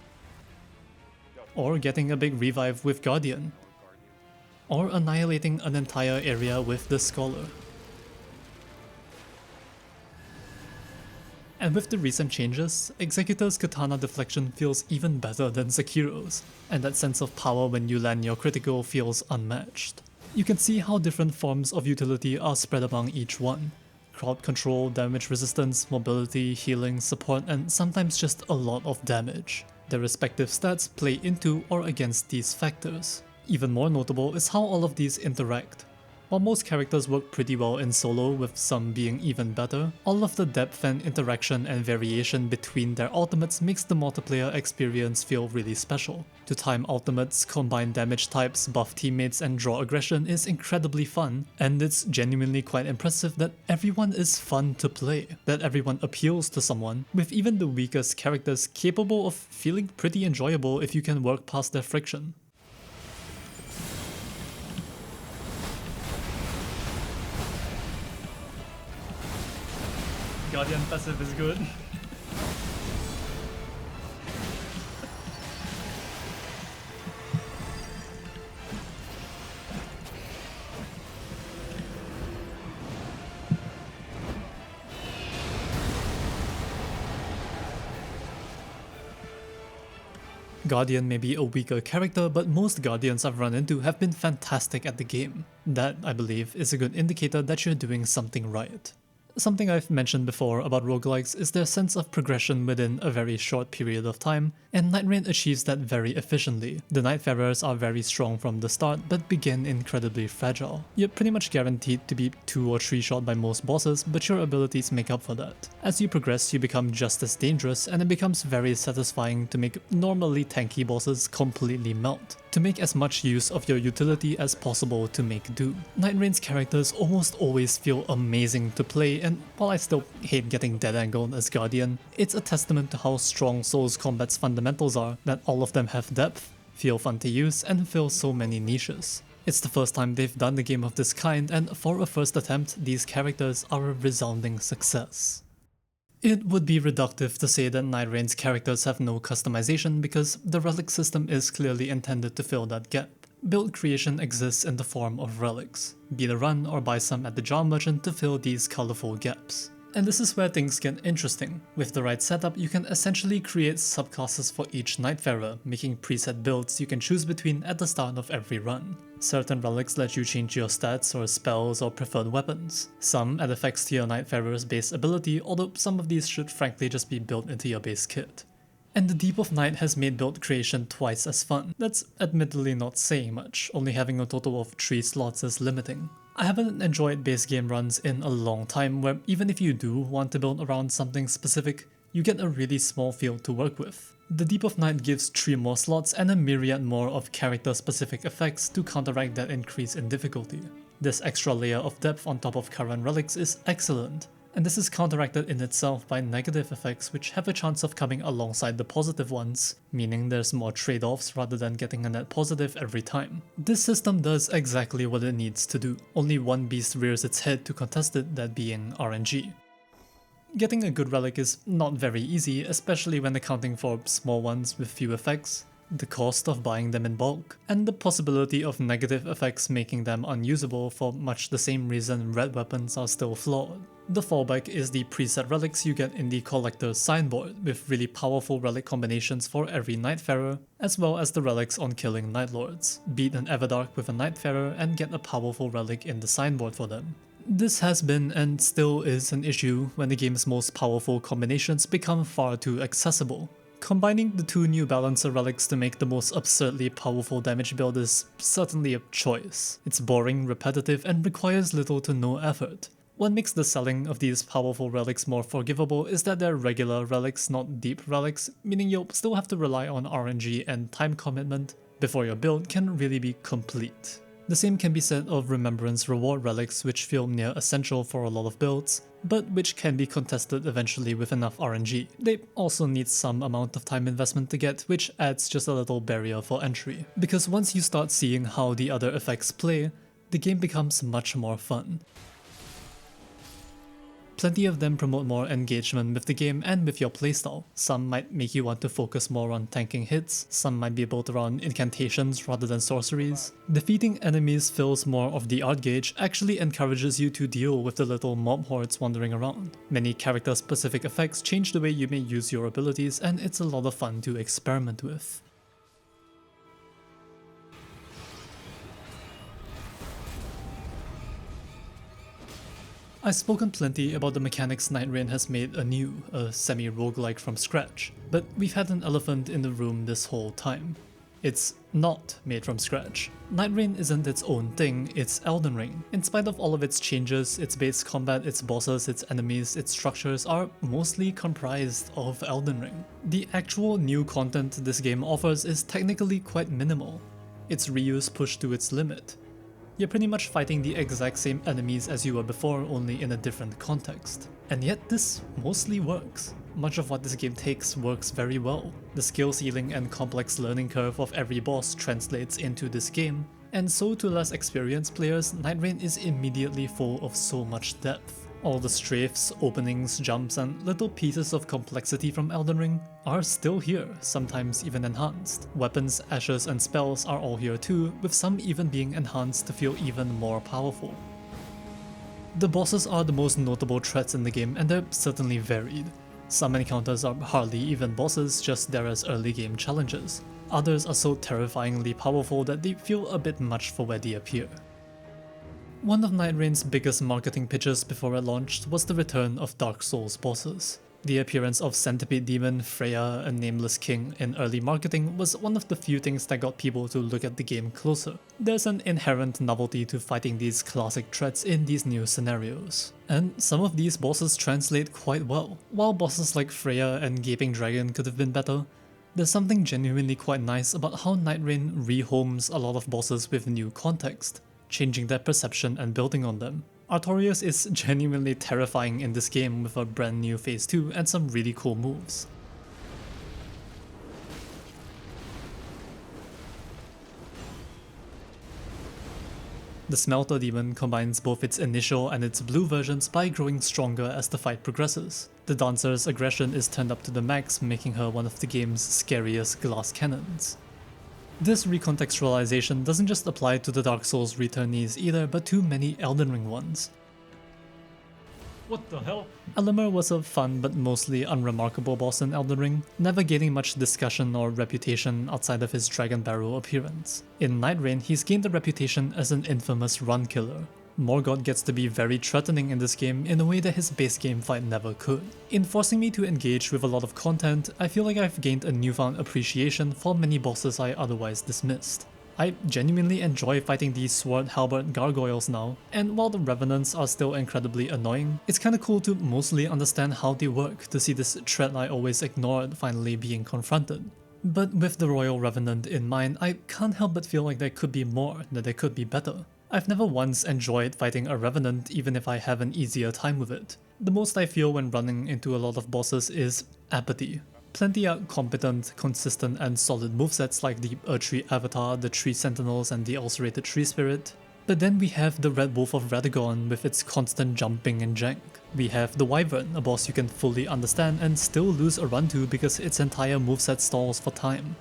or getting a big revive with Guardian, or annihilating an entire area with the Scholar. And with the recent changes, Executor's katana deflection feels even better than Sekiro's, and that sense of power when you land your critical feels unmatched. You can see how different forms of utility are spread among each one. Crowd control, damage resistance, mobility, healing, support, and sometimes just a lot of damage. Their respective stats play into or against these factors. Even more notable is how all of these interact. While most characters work pretty well in solo, with some being even better, all of the depth and interaction and variation between their ultimates makes the multiplayer experience feel really special. To time ultimates, combine damage types, buff teammates, and draw aggression is incredibly fun, and it's genuinely quite impressive that everyone is fun to play, that everyone appeals to someone, with even the weakest characters capable of feeling pretty enjoyable if you can work past their friction. Guardian passive is good. Guardian may be a weaker character, but most Guardians I've run into have been fantastic at the game. That, I believe, is a good indicator that you're doing something right. Something I've mentioned before about roguelikes is their sense of progression within a very short period of time, and Nightreign achieves that very efficiently. The Nightfarers are very strong from the start, but begin incredibly fragile. You're pretty much guaranteed to be 2 or 3 shot by most bosses, but your abilities make up for that. As you progress, you become just as dangerous, and it becomes very satisfying to make normally tanky bosses completely melt. to make as much use of your utility as possible to make do. Nightreign's characters almost always feel amazing to play, and while I still hate getting dead angled as Guardian, it's a testament to how strong Souls combat's fundamentals are that all of them have depth, feel fun to use, and fill so many niches. It's the first time they've done a game of this kind, and for a first attempt, these characters are a resounding success. It would be reductive to say that Nightreign's characters have no customization because the relic system is clearly intended to fill that gap. Build creation exists in the form of relics. Beat a run or buy some at the jar merchant to fill these colourful gaps. And this is where things get interesting. With the right setup, you can essentially create subclasses for each Nightfarer, making preset builds you can choose between at the start of every run. Certain relics let you change your stats or spells or preferred weapons. Some add effects to your Nightfarer's base ability, although some of these should frankly just be built into your base kit. And the Deep of Night has made build creation twice as fun. That's admittedly not saying much, only having a total of 3 slots is limiting. I haven't enjoyed base game runs in a long time where even if you do want to build around something specific, you get a really small field to work with. The Deep of Night gives 3 more slots and a myriad more of character specific effects to counteract that increase in difficulty. This extra layer of depth on top of current relics is excellent, and this is counteracted in itself by negative effects which have a chance of coming alongside the positive ones, meaning there's more trade-offs rather than getting a net positive every time. This system does exactly what it needs to do, only one beast rears its head to contest it, that being RNG. Getting a good relic is not very easy, especially when accounting for small ones with few effects, the cost of buying them in bulk, and the possibility of negative effects making them unusable for much the same reason red weapons are still flawed. The fallback is the preset relics you get in the Collector's Signboard, with really powerful relic combinations for every Nightfarer, as well as the relics on killing Nightlords. Beat an Everdark with a Nightfarer and get a powerful relic in the Signboard for them. This has been and still is an issue when the game's most powerful combinations become far too accessible. Combining the 2 New Balancer relics to make the most absurdly powerful damage build is certainly a choice. It's boring, repetitive, and requires little to no effort. What makes the selling of these powerful relics more forgivable is that they're regular relics, not deep relics, meaning you'll still have to rely on RNG and time commitment before your build can really be complete. The same can be said of Remembrance reward relics, which feel near essential for a lot of builds, but which can be contested eventually with enough RNG. They also need some amount of time investment to get, which adds just a little barrier for entry. Because once you start seeing how the other effects play, the game becomes much more fun. Plenty of them promote more engagement with the game and with your playstyle. Some might make you want to focus more on tanking hits, some might be built around incantations rather than sorceries. Defeating enemies fills more of the art gauge, actually encourages you to deal with the little mob hordes wandering around. Many character specific effects change the way you may use your abilities, and it's a lot of fun to experiment with. I've spoken plenty about the mechanics Nightreign has made anew, a semi-roguelike from scratch, but we've had an elephant in the room this whole time. It's not made from scratch. Nightreign isn't its own thing, it's Elden Ring. In spite of all of its changes, its base combat, its bosses, its enemies, its structures are mostly comprised of Elden Ring. The actual new content this game offers is technically quite minimal. Its reuse pushed to its limit. You're pretty much fighting the exact same enemies as you were before, only in a different context. And yet this mostly works. Much of what this game takes works very well. The skill ceiling and complex learning curve of every boss translates into this game, and so to less experienced players, Nightreign is immediately full of so much depth. All the strafes, openings, jumps, and little pieces of complexity from Elden Ring are still here, sometimes even enhanced. Weapons, ashes, and spells are all here too, with some even being enhanced to feel even more powerful. The bosses are the most notable threats in the game, and they're certainly varied. Some encounters are hardly even bosses, just there as early game challenges. Others are so terrifyingly powerful that they feel a bit much for where they appear. One of Nightreign's biggest marketing pitches before it launched was the return of Dark Souls bosses. The appearance of Centipede Demon, Freya, and Nameless King in early marketing was one of the few things that got people to look at the game closer. There's an inherent novelty to fighting these classic threats in these new scenarios. And some of these bosses translate quite well. While bosses like Freya and Gaping Dragon could have been better, There's something genuinely quite nice about how Nightreign rehomes a lot of bosses with new context, changing their perception and building on them. Artorias is genuinely terrifying in this game with a brand new phase 2 and some really cool moves. The Smelter Demon combines both its initial and its blue versions by growing stronger as the fight progresses. The Dancer's aggression is turned up to the max, making her one of the game's scariest glass cannons. This recontextualization doesn't just apply to the Dark Souls returnees either, but to many Elden Ring ones. What the hell? Alimar was a fun but mostly unremarkable boss in Elden Ring, never gaining much discussion or reputation outside of his Dragon Barrel appearance. In Nightreign, he's gained a reputation as an infamous run killer. Morgoth gets to be very threatening in this game in a way that his base game fight never could. In forcing me to engage with a lot of content, I feel like I've gained a newfound appreciation for many bosses I otherwise dismissed. I genuinely enjoy fighting these sword halberd gargoyles now, and while the revenants are still incredibly annoying, it's kinda cool to mostly understand how they work to see this threat I always ignored finally being confronted. But with the Royal Revenant in mind, I can't help but feel like there could be more, that there could be better. I've never once enjoyed fighting a Revenant even if I have an easier time with it. The most I feel when running into a lot of bosses is apathy. Plenty are competent, consistent and solid movesets like the Erdtree Avatar, the Tree Sentinels and the Ulcerated Tree Spirit. But then we have the Red Wolf of Radagon with its constant jumping and jank. We have the Wyvern, a boss you can fully understand and still lose a run to because its entire moveset stalls for time.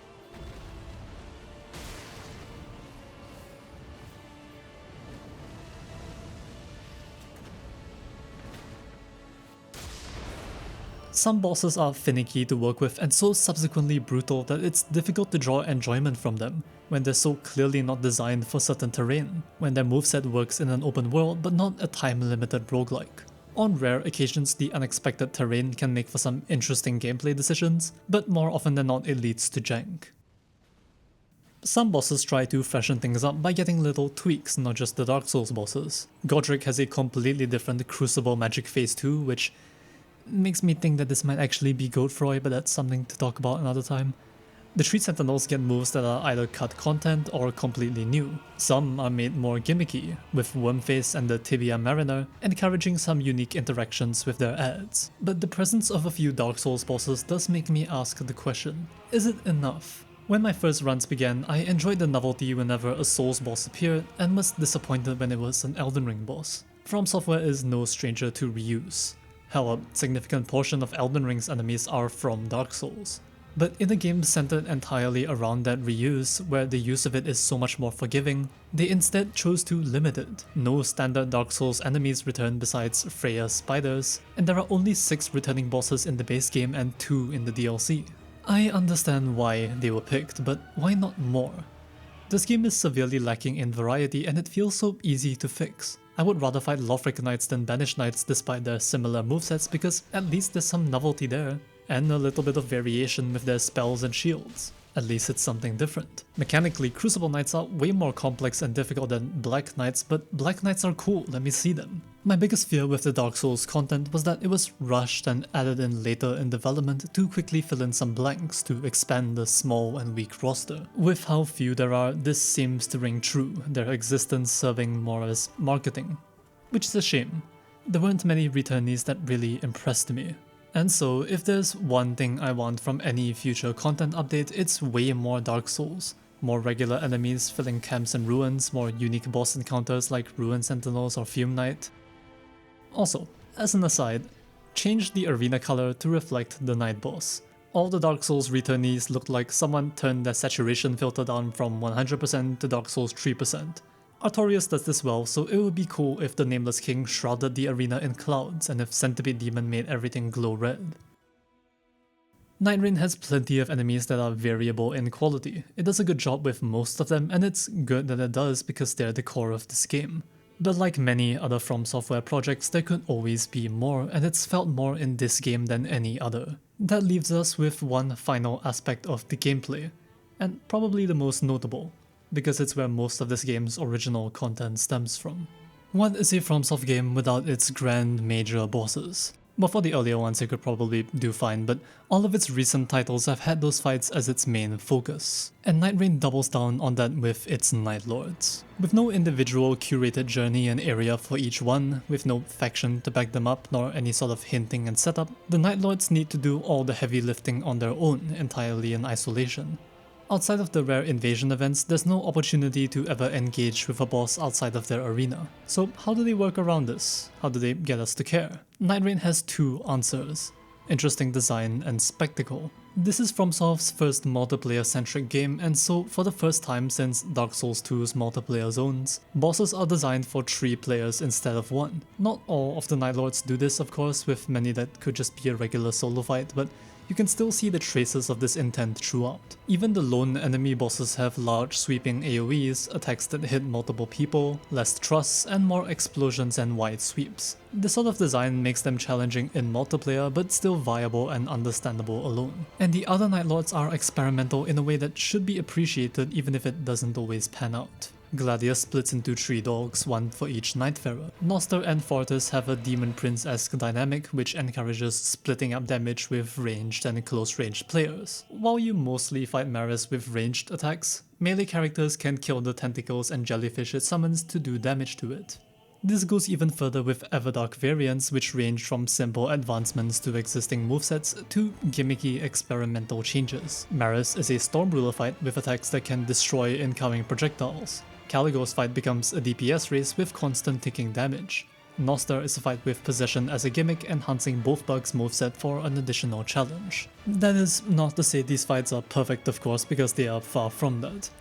Some bosses are finicky to work with and so subsequently brutal that it's difficult to draw enjoyment from them, when they're so clearly not designed for certain terrain, when their moveset works in an open world but not a time-limited roguelike. On rare occasions, the unexpected terrain can make for some interesting gameplay decisions, but more often than not it leads to jank. Some bosses try to freshen things up by getting little tweaks, not just the Dark Souls bosses. Godric has a completely different Crucible Magic Phase 2, which makes me think that this might actually be Godfroy, but that's something to talk about another time. The Tree Sentinels get moves that are either cut content or completely new. Some are made more gimmicky, with Wormface and the Tibia Mariner encouraging some unique interactions with their adds. But the presence of a few Dark Souls bosses does make me ask the question, is it enough? When my first runs began, I enjoyed the novelty whenever a Souls boss appeared and was disappointed when it was an Elden Ring boss. From Software is no stranger to reuse. Hell, a significant portion of Elden Ring's enemies are from Dark Souls. But in a game centered entirely around that reuse, where the use of it is so much more forgiving, they instead chose to limit it. No standard Dark Souls enemies return besides Freya's spiders, and there are only 6 returning bosses in the base game and 2 in the DLC. I understand why they were picked, but why not more? This game is severely lacking in variety and it feels so easy to fix. I would rather fight Lothric Knights than Banished Knights despite their similar movesets because at least there's some novelty there, and a little bit of variation with their spells and shields. At least it's something different. Mechanically, Crucible Knights are way more complex and difficult than Black Knights, but Black Knights are cool, let me see them. My biggest fear with the Dark Souls content was that it was rushed and added in later in development to quickly fill in some blanks to expand the small and weak roster. With how few there are, this seems to ring true, their existence serving more as marketing. Which is a shame. There weren't many returnees that really impressed me. And so, if there's one thing I want from any future content update, it's way more Dark Souls. More regular enemies filling camps and ruins, more unique boss encounters like Ruin Sentinels or Fume Knight. Also, as an aside, change the arena color to reflect the Night Boss. All the Dark Souls returnees looked like someone turned their saturation filter down from 100% to Dark Souls 3%. Artorias does this well, so it would be cool if the Nameless King shrouded the arena in clouds and if Centipede Demon made everything glow red. Nightreign has plenty of enemies that are variable in quality. It does a good job with most of them, and it's good that it does because they're the core of this game. But like many other From Software projects, there could always be more, and it's felt more in this game than any other. That leaves us with one final aspect of the gameplay, and probably the most notable, because it's where most of this game's original content stems from. What is a FromSoft game without its grand major bosses? But for the earlier ones, it could probably do fine, but all of its recent titles have had those fights as its main focus. And Nightreign doubles down on that with its Night Lords. With no individual curated journey and area for each one, with no faction to back them up nor any sort of hinting and setup, the Night Lords need to do all the heavy lifting on their own, entirely in isolation. Outside of the rare invasion events, there's no opportunity to ever engage with a boss outside of their arena. So how do they work around this? How do they get us to care? Nightreign has two answers: interesting design and spectacle. This is FromSoft's first multiplayer-centric game, and so for the first time since Dark Souls 2's multiplayer zones, bosses are designed for 3 players instead of 1. Not all of the Night Lords do this, of course, with many that could just be a regular solo fight, but you can still see the traces of this intent throughout. Even the lone enemy bosses have large sweeping AoEs, attacks that hit multiple people, less thrusts, and more explosions and wide sweeps. This sort of design makes them challenging in multiplayer, but still viable and understandable alone. And the other Night Lords are experimental in a way that should be appreciated even if it doesn't always pan out. Gladius splits into 3 dogs, one for each Nightfarer. Noster and Fortis have a Demon Prince-esque dynamic which encourages splitting up damage with ranged and close-range players. While you mostly fight Maris with ranged attacks, melee characters can kill the tentacles and jellyfish it summons to do damage to it. This goes even further with Everdark variants, which range from simple advancements to existing movesets to gimmicky experimental changes. Maris is a Stormruler fight with attacks that can destroy incoming projectiles. Caligo's fight becomes a DPS race with constant ticking damage. Noster is a fight with Possession as a gimmick, enhancing both bugs' moveset for an additional challenge. That is not to say these fights are perfect, of course, because they are far from that.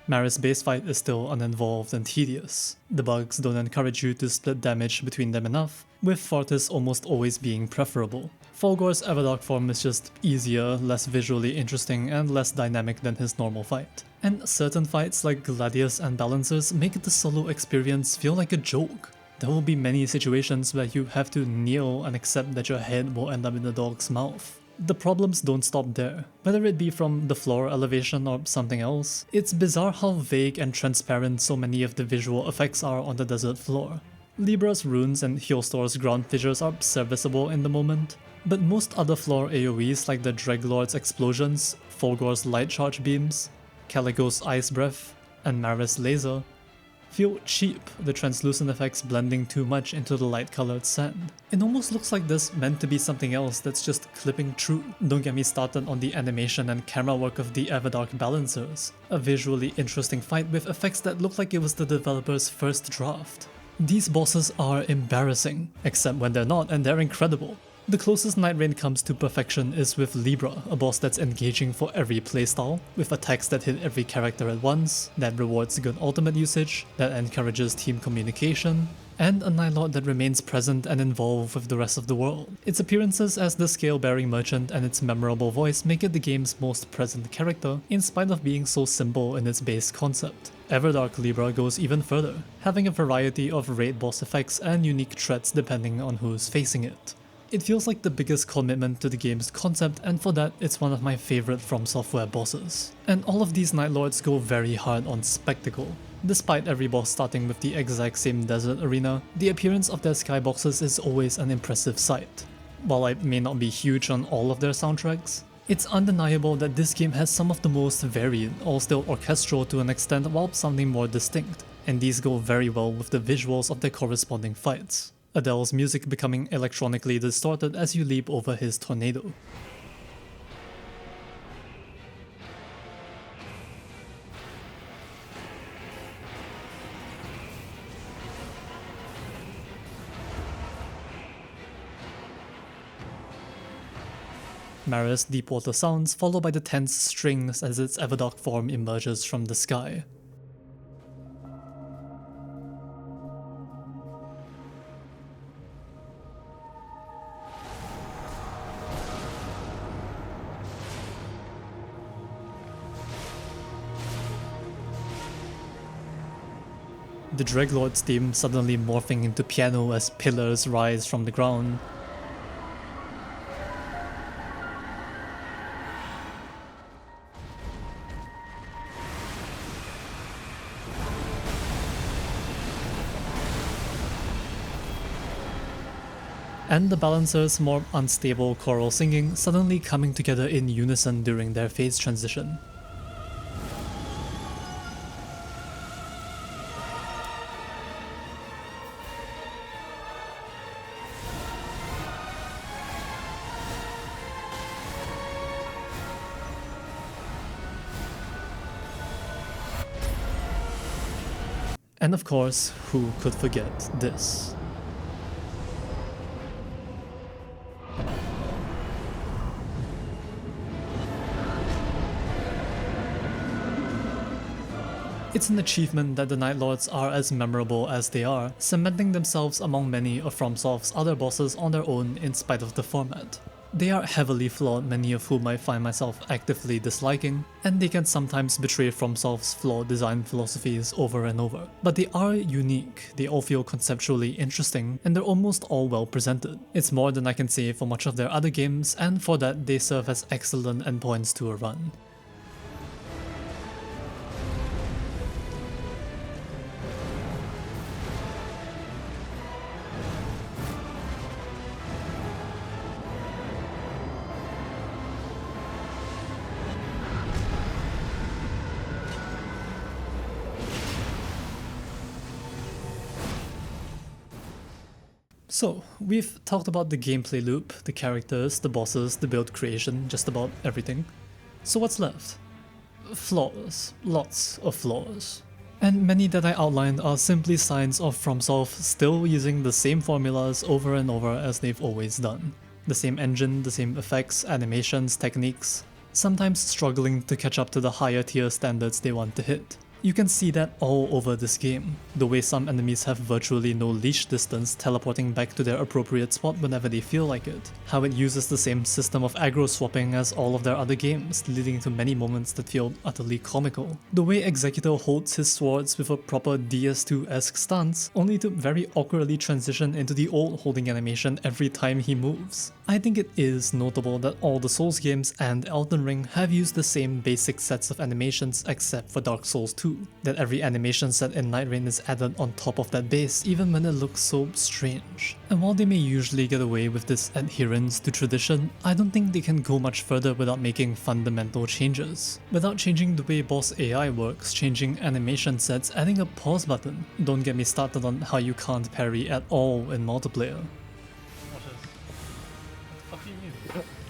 Maris' base fight is still uninvolved and tedious. The bugs don't encourage you to split damage between them enough, with Fortis almost always being preferable. Folgor's Everdark form is just easier, less visually interesting, and less dynamic than his normal fight. And certain fights like Gladius and Balancers make the solo experience feel like a joke. There will be many situations where you have to kneel and accept that your head will end up in the dog's mouth. The problems don't stop there. Whether it be from the floor elevation or something else, it's bizarre how vague and transparent so many of the visual effects are on the desert floor. Libra's runes and Healstor's ground fissures are serviceable in the moment, but most other floor AoEs like the Dreglord's explosions, Folgor's light charge beams, Caligo's ice breath, and Maris' laser feel cheap, the translucent effects blending too much into the light-colored sand. It almost looks like this meant to be something else that's just clipping through. Don't get me started on the animation and camera work of the Everdark Balancers, a visually interesting fight with effects that look like it was the developer's first draft. These bosses are embarrassing, except when they're not, and they're incredible. The closest Nightreign comes to perfection is with Libra, a boss that's engaging for every playstyle, with attacks that hit every character at once, that rewards good ultimate usage, that encourages team communication, and a Night Lord that remains present and involved with the rest of the world. Its appearances as the scale-bearing merchant and its memorable voice make it the game's most present character, in spite of being so simple in its base concept. Everdark Libra goes even further, having a variety of raid boss effects and unique threats depending on who's facing it. It feels like the biggest commitment to the game's concept, and for that, it's one of my favorite From Software bosses. And all of these Night Lords go very hard on spectacle. Despite every boss starting with the exact same desert arena, the appearance of their skyboxes is always an impressive sight. While I may not be huge on all of their soundtracks, it's undeniable that this game has some of the most varied, all still orchestral to an extent while sounding more distinct, and these go very well with the visuals of their corresponding fights. Adele's music becoming electronically distorted as you leap over his tornado. Maris' Deepwater sounds, followed by the tense strings as its Everdark form emerges from the sky. The Dreglord's theme suddenly morphing into piano as pillars rise from the ground. and the Balancer's more unstable choral singing suddenly coming together in unison during their phase transition. And of course, who could forget this? It's an achievement that the Night Lords are as memorable as they are, cementing themselves among many of FromSoft's other bosses on their own in spite of the format. They are heavily flawed, many of whom I find myself actively disliking, and they can sometimes betray FromSoft's flawed design philosophies over and over. But they are unique, they all feel conceptually interesting, and they're almost all well presented. It's more than I can say for much of their other games, and for that they serve as excellent endpoints to a run. So, we've talked about the gameplay loop, the characters, the bosses, the build creation, just about everything. So what's left? Flaws. Lots of flaws. And many that I outlined are simply signs of FromSoft still using the same formulas over and over as they've always done. The same engine, the same effects, animations, techniques, sometimes struggling to catch up to the higher tier standards they want to hit. You can see that all over this game, the way some enemies have virtually no leash distance teleporting back to their appropriate spot whenever they feel like it, how it uses the same system of aggro swapping as all of their other games, leading to many moments that feel utterly comical, the way Executor holds his swords with a proper DS2-esque stance, only to very awkwardly transition into the old holding animation every time he moves. I think it is notable that all the Souls games and Elden Ring have used the same basic sets of animations except for Dark Souls 2, that every animation set in Nightreign is added on top of that base even when it looks so strange. And while they may usually get away with this adherence to tradition, I don't think they can go much further without making fundamental changes. Without changing the way boss AI works, changing animation sets, adding a pause button. Don't get me started on how you can't parry at all in multiplayer.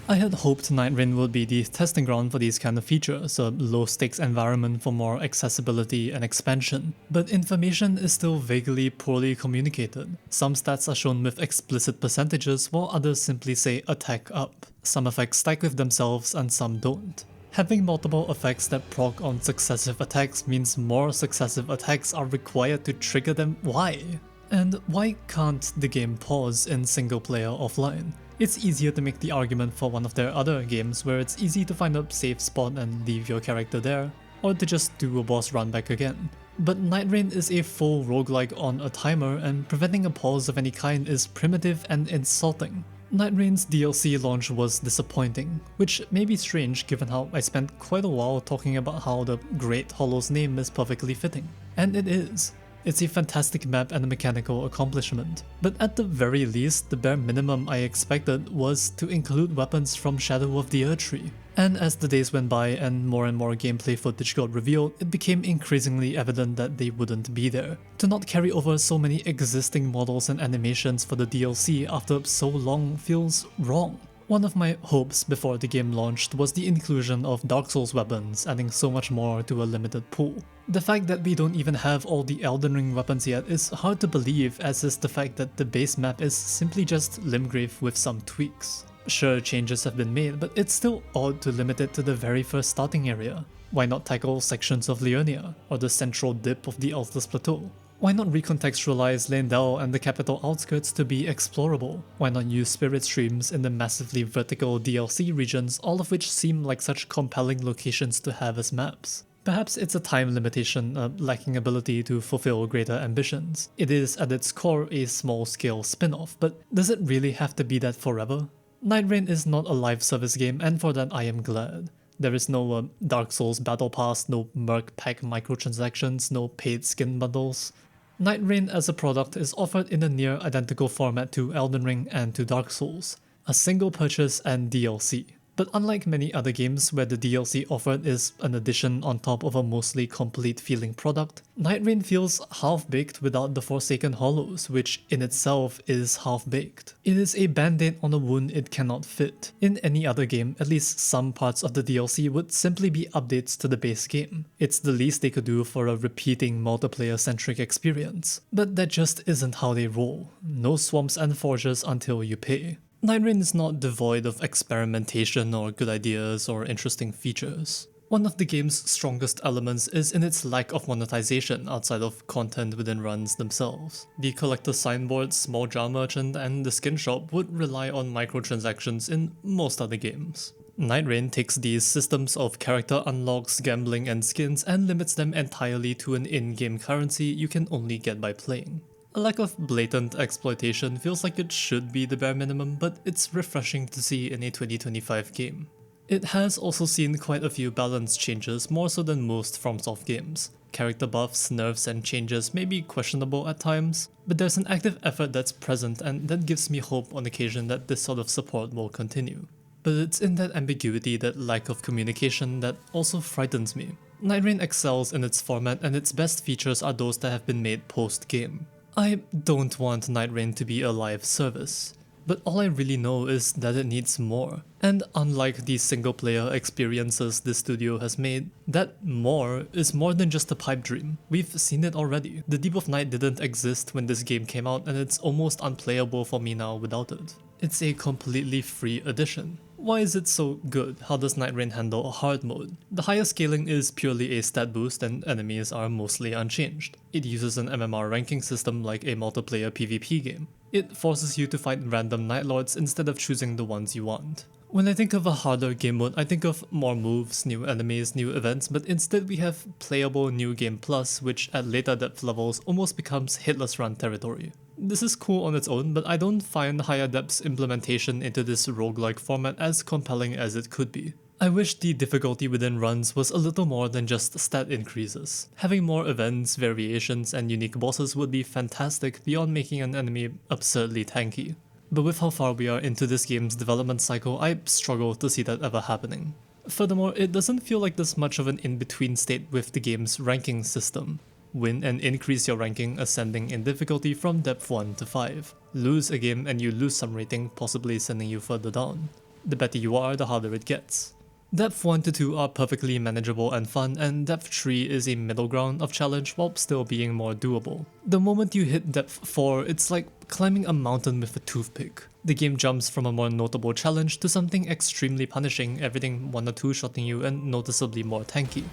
I had hoped Nightreign would be the testing ground for these kind of features, a low-stakes environment for more accessibility and expansion, but information is still vaguely poorly communicated. Some stats are shown with explicit percentages while others simply say attack up. Some effects stack with themselves and some don't. Having multiple effects that proc on successive attacks means more successive attacks are required to trigger them. Why? And why can't the game pause in single player offline? It's easier to make the argument for one of their other games where it's easy to find a safe spot and leave your character there, or to just do a boss run back again. But Nightreign is a full roguelike on a timer, and preventing a pause of any kind is primitive and insulting. Nightraign's DLC launch was disappointing, which may be strange given how I spent quite a while talking about how the Great Hollow's name is perfectly fitting. And it is. It's a fantastic map and a mechanical accomplishment, but at the very least, the bare minimum I expected was to include weapons from Shadow of the Erdtree. And as the days went by and more gameplay footage got revealed, it became increasingly evident that they wouldn't be there. To not carry over so many existing models and animations for the DLC after so long feels wrong. One of my hopes before the game launched was the inclusion of Dark Souls weapons, adding so much more to a limited pool. The fact that we don't even have all the Elden Ring weapons yet is hard to believe, as is the fact that the base map is simply just Limgrave with some tweaks. Sure, changes have been made, but it's still odd to limit it to the very first starting area. Why not tackle sections of Liurnia, or the central dip of the Altus Plateau? Why not recontextualize Leyndell and the capital outskirts to be explorable? Why not use spirit streams in the massively vertical DLC regions, all of which seem like such compelling locations to have as maps? Perhaps it's a time limitation, a lacking ability to fulfill greater ambitions. It is at its core a small-scale spin-off, but does it really have to be that forever? Nightreign is not a live service game, and for that I am glad. There is no Dark Souls Battle Pass, no Merc Pack microtransactions, no paid skin bundles. Nightreign as a product is offered in a near identical format to Elden Ring and to Dark Souls, a single purchase and DLC. But unlike many other games where the DLC offered is an addition on top of a mostly complete feeling product, Nightreign feels half-baked without the Forsaken Hollows, which in itself is half-baked. It is a band-aid on a wound it cannot fit. In any other game, at least some parts of the DLC would simply be updates to the base game. It's the least they could do for a repeating multiplayer-centric experience. But that just isn't how they roll. No swamps and forges until you pay. Nightreign is not devoid of experimentation or good ideas or interesting features. One of the game's strongest elements is in its lack of monetization outside of content within runs themselves. The collector signboard, small jar merchant, and the skin shop would rely on microtransactions in most other games. Nightreign takes these systems of character unlocks, gambling, and skins and limits them entirely to an in-game currency you can only get by playing. A lack of blatant exploitation feels like it should be the bare minimum, but it's refreshing to see in a 2025 game. It has also seen quite a few balance changes, more so than most FromSoft games. Character buffs, nerfs, and changes may be questionable at times, but there's an active effort that's present and that gives me hope on occasion that this sort of support will continue. But it's in that ambiguity, that lack of communication, that also frightens me. Nightreign excels in its format and its best features are those that have been made post-game. I don't want Nightreign to be a live service, but all I really know is that it needs more. And unlike the single player experiences this studio has made, that more is more than just a pipe dream. We've seen it already. The Deep of Night didn't exist when this game came out and it's almost unplayable for me now without it. It's a completely free addition. Why is it so good? How does Nightreign handle a hard mode? The higher scaling is purely a stat boost and enemies are mostly unchanged. It uses an MMR ranking system like a multiplayer PvP game. It forces you to fight random Night Lords instead of choosing the ones you want. When I think of a harder game mode, I think of more moves, new enemies, new events, but instead we have playable New Game Plus, which at later depth levels almost becomes hitless run territory. This is cool on its own, but I don't find higher depths implementation into this roguelike format as compelling as it could be. I wish the difficulty within runs was a little more than just stat increases. Having more events, variations, and unique bosses would be fantastic beyond making an enemy absurdly tanky. But with how far we are into this game's development cycle, I struggle to see that ever happening. Furthermore, it doesn't feel like there's much of an in-between state with the game's ranking system. Win and increase your ranking ascending in difficulty from depth 1 to 5. Lose a game and you lose some rating, possibly sending you further down. The better you are, the harder it gets. Depth 1 to 2 are perfectly manageable and fun, and Depth 3 is a middle ground of challenge while still being more doable. The moment you hit Depth 4, it's like climbing a mountain with a toothpick. The game jumps from a more notable challenge to something extremely punishing, everything 1 or 2 shotting you and noticeably more tanky.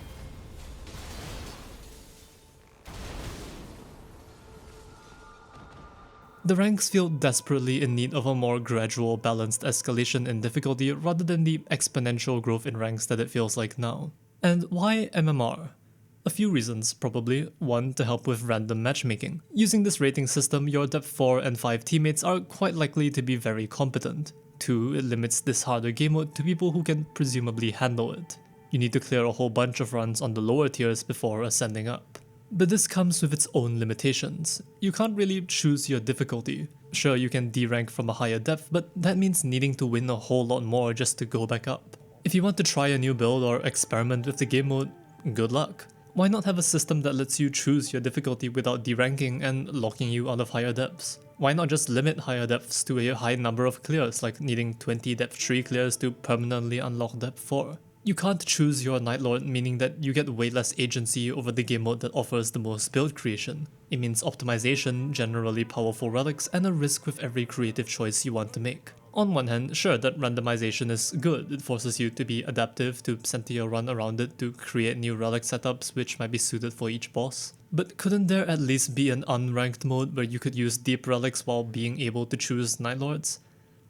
The ranks feel desperately in need of a more gradual, balanced escalation in difficulty rather than the exponential growth in ranks that it feels like now. And why MMR? A few reasons, probably. 1, to help with random matchmaking. Using this rating system, your depth 4 and 5 teammates are quite likely to be very competent. 2, it limits this harder game mode to people who can presumably handle it. You need to clear a whole bunch of runs on the lower tiers before ascending up. But this comes with its own limitations. You can't really choose your difficulty. Sure, you can derank from a higher depth, but that means needing to win a whole lot more just to go back up. If you want to try a new build or experiment with the game mode, good luck. Why not have a system that lets you choose your difficulty without deranking and locking you out of higher depths? Why not just limit higher depths to a high number of clears, like needing 20 depth 3 clears to permanently unlock depth 4? You can't choose your Night Lord, meaning that you get way less agency over the game mode that offers the most build creation. It means optimization, generally powerful relics, and a risk with every creative choice you want to make. On one hand, sure, that randomization is good. It forces you to be adaptive, to center your run around it, to create new relic setups which might be suited for each boss. But couldn't there at least be an unranked mode where you could use deep relics while being able to choose Night Lords?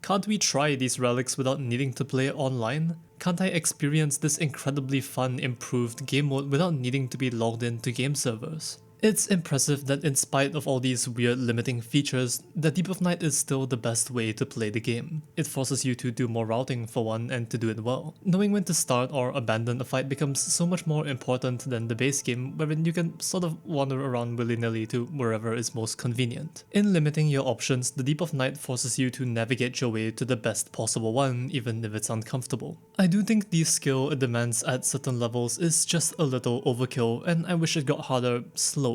Can't we try these relics without needing to play online? Can't I experience this incredibly fun, improved game mode without needing to be logged into game servers? It's impressive that in spite of all these weird limiting features, the Deep of Night is still the best way to play the game. It forces you to do more routing for one and to do it well. Knowing when to start or abandon a fight becomes so much more important than the base game, wherein you can sort of wander around willy-nilly to wherever is most convenient. In limiting your options, the Deep of Night forces you to navigate your way to the best possible one, even if it's uncomfortable. I do think the skill it demands at certain levels is just a little overkill, and I wish it got harder slower.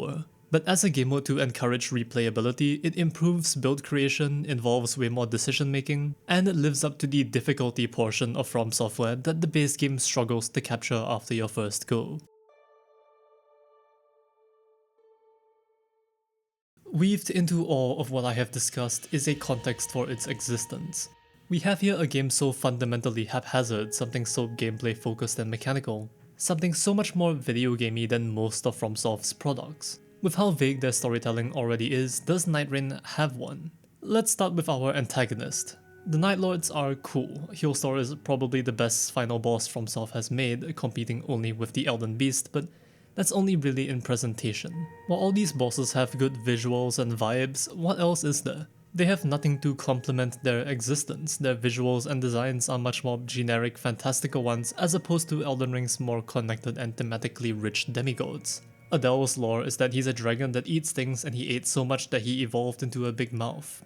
But as a game mode to encourage replayability, it improves build creation, involves way more decision making, and it lives up to the difficulty portion of From Software that the base game struggles to capture after your first go. Weaved into all of what I have discussed is a context for its existence. We have here a game so fundamentally haphazard, something so gameplay focused and mechanical, something so much more video gamey than most of FromSoft's products. With how vague their storytelling already is, does Nightreign have one? Let's start with our antagonist. The Night Lords are cool. Healstor is probably the best final boss FromSoft has made, competing only with the Elden Beast, but that's only really in presentation. While all these bosses have good visuals and vibes, what else is there? They have nothing to complement their existence. Their visuals and designs are much more generic, fantastical ones, as opposed to Elden Ring's more connected and thematically rich demigods. Adele's lore is that he's a dragon that eats things, and he ate so much that he evolved into a big mouth.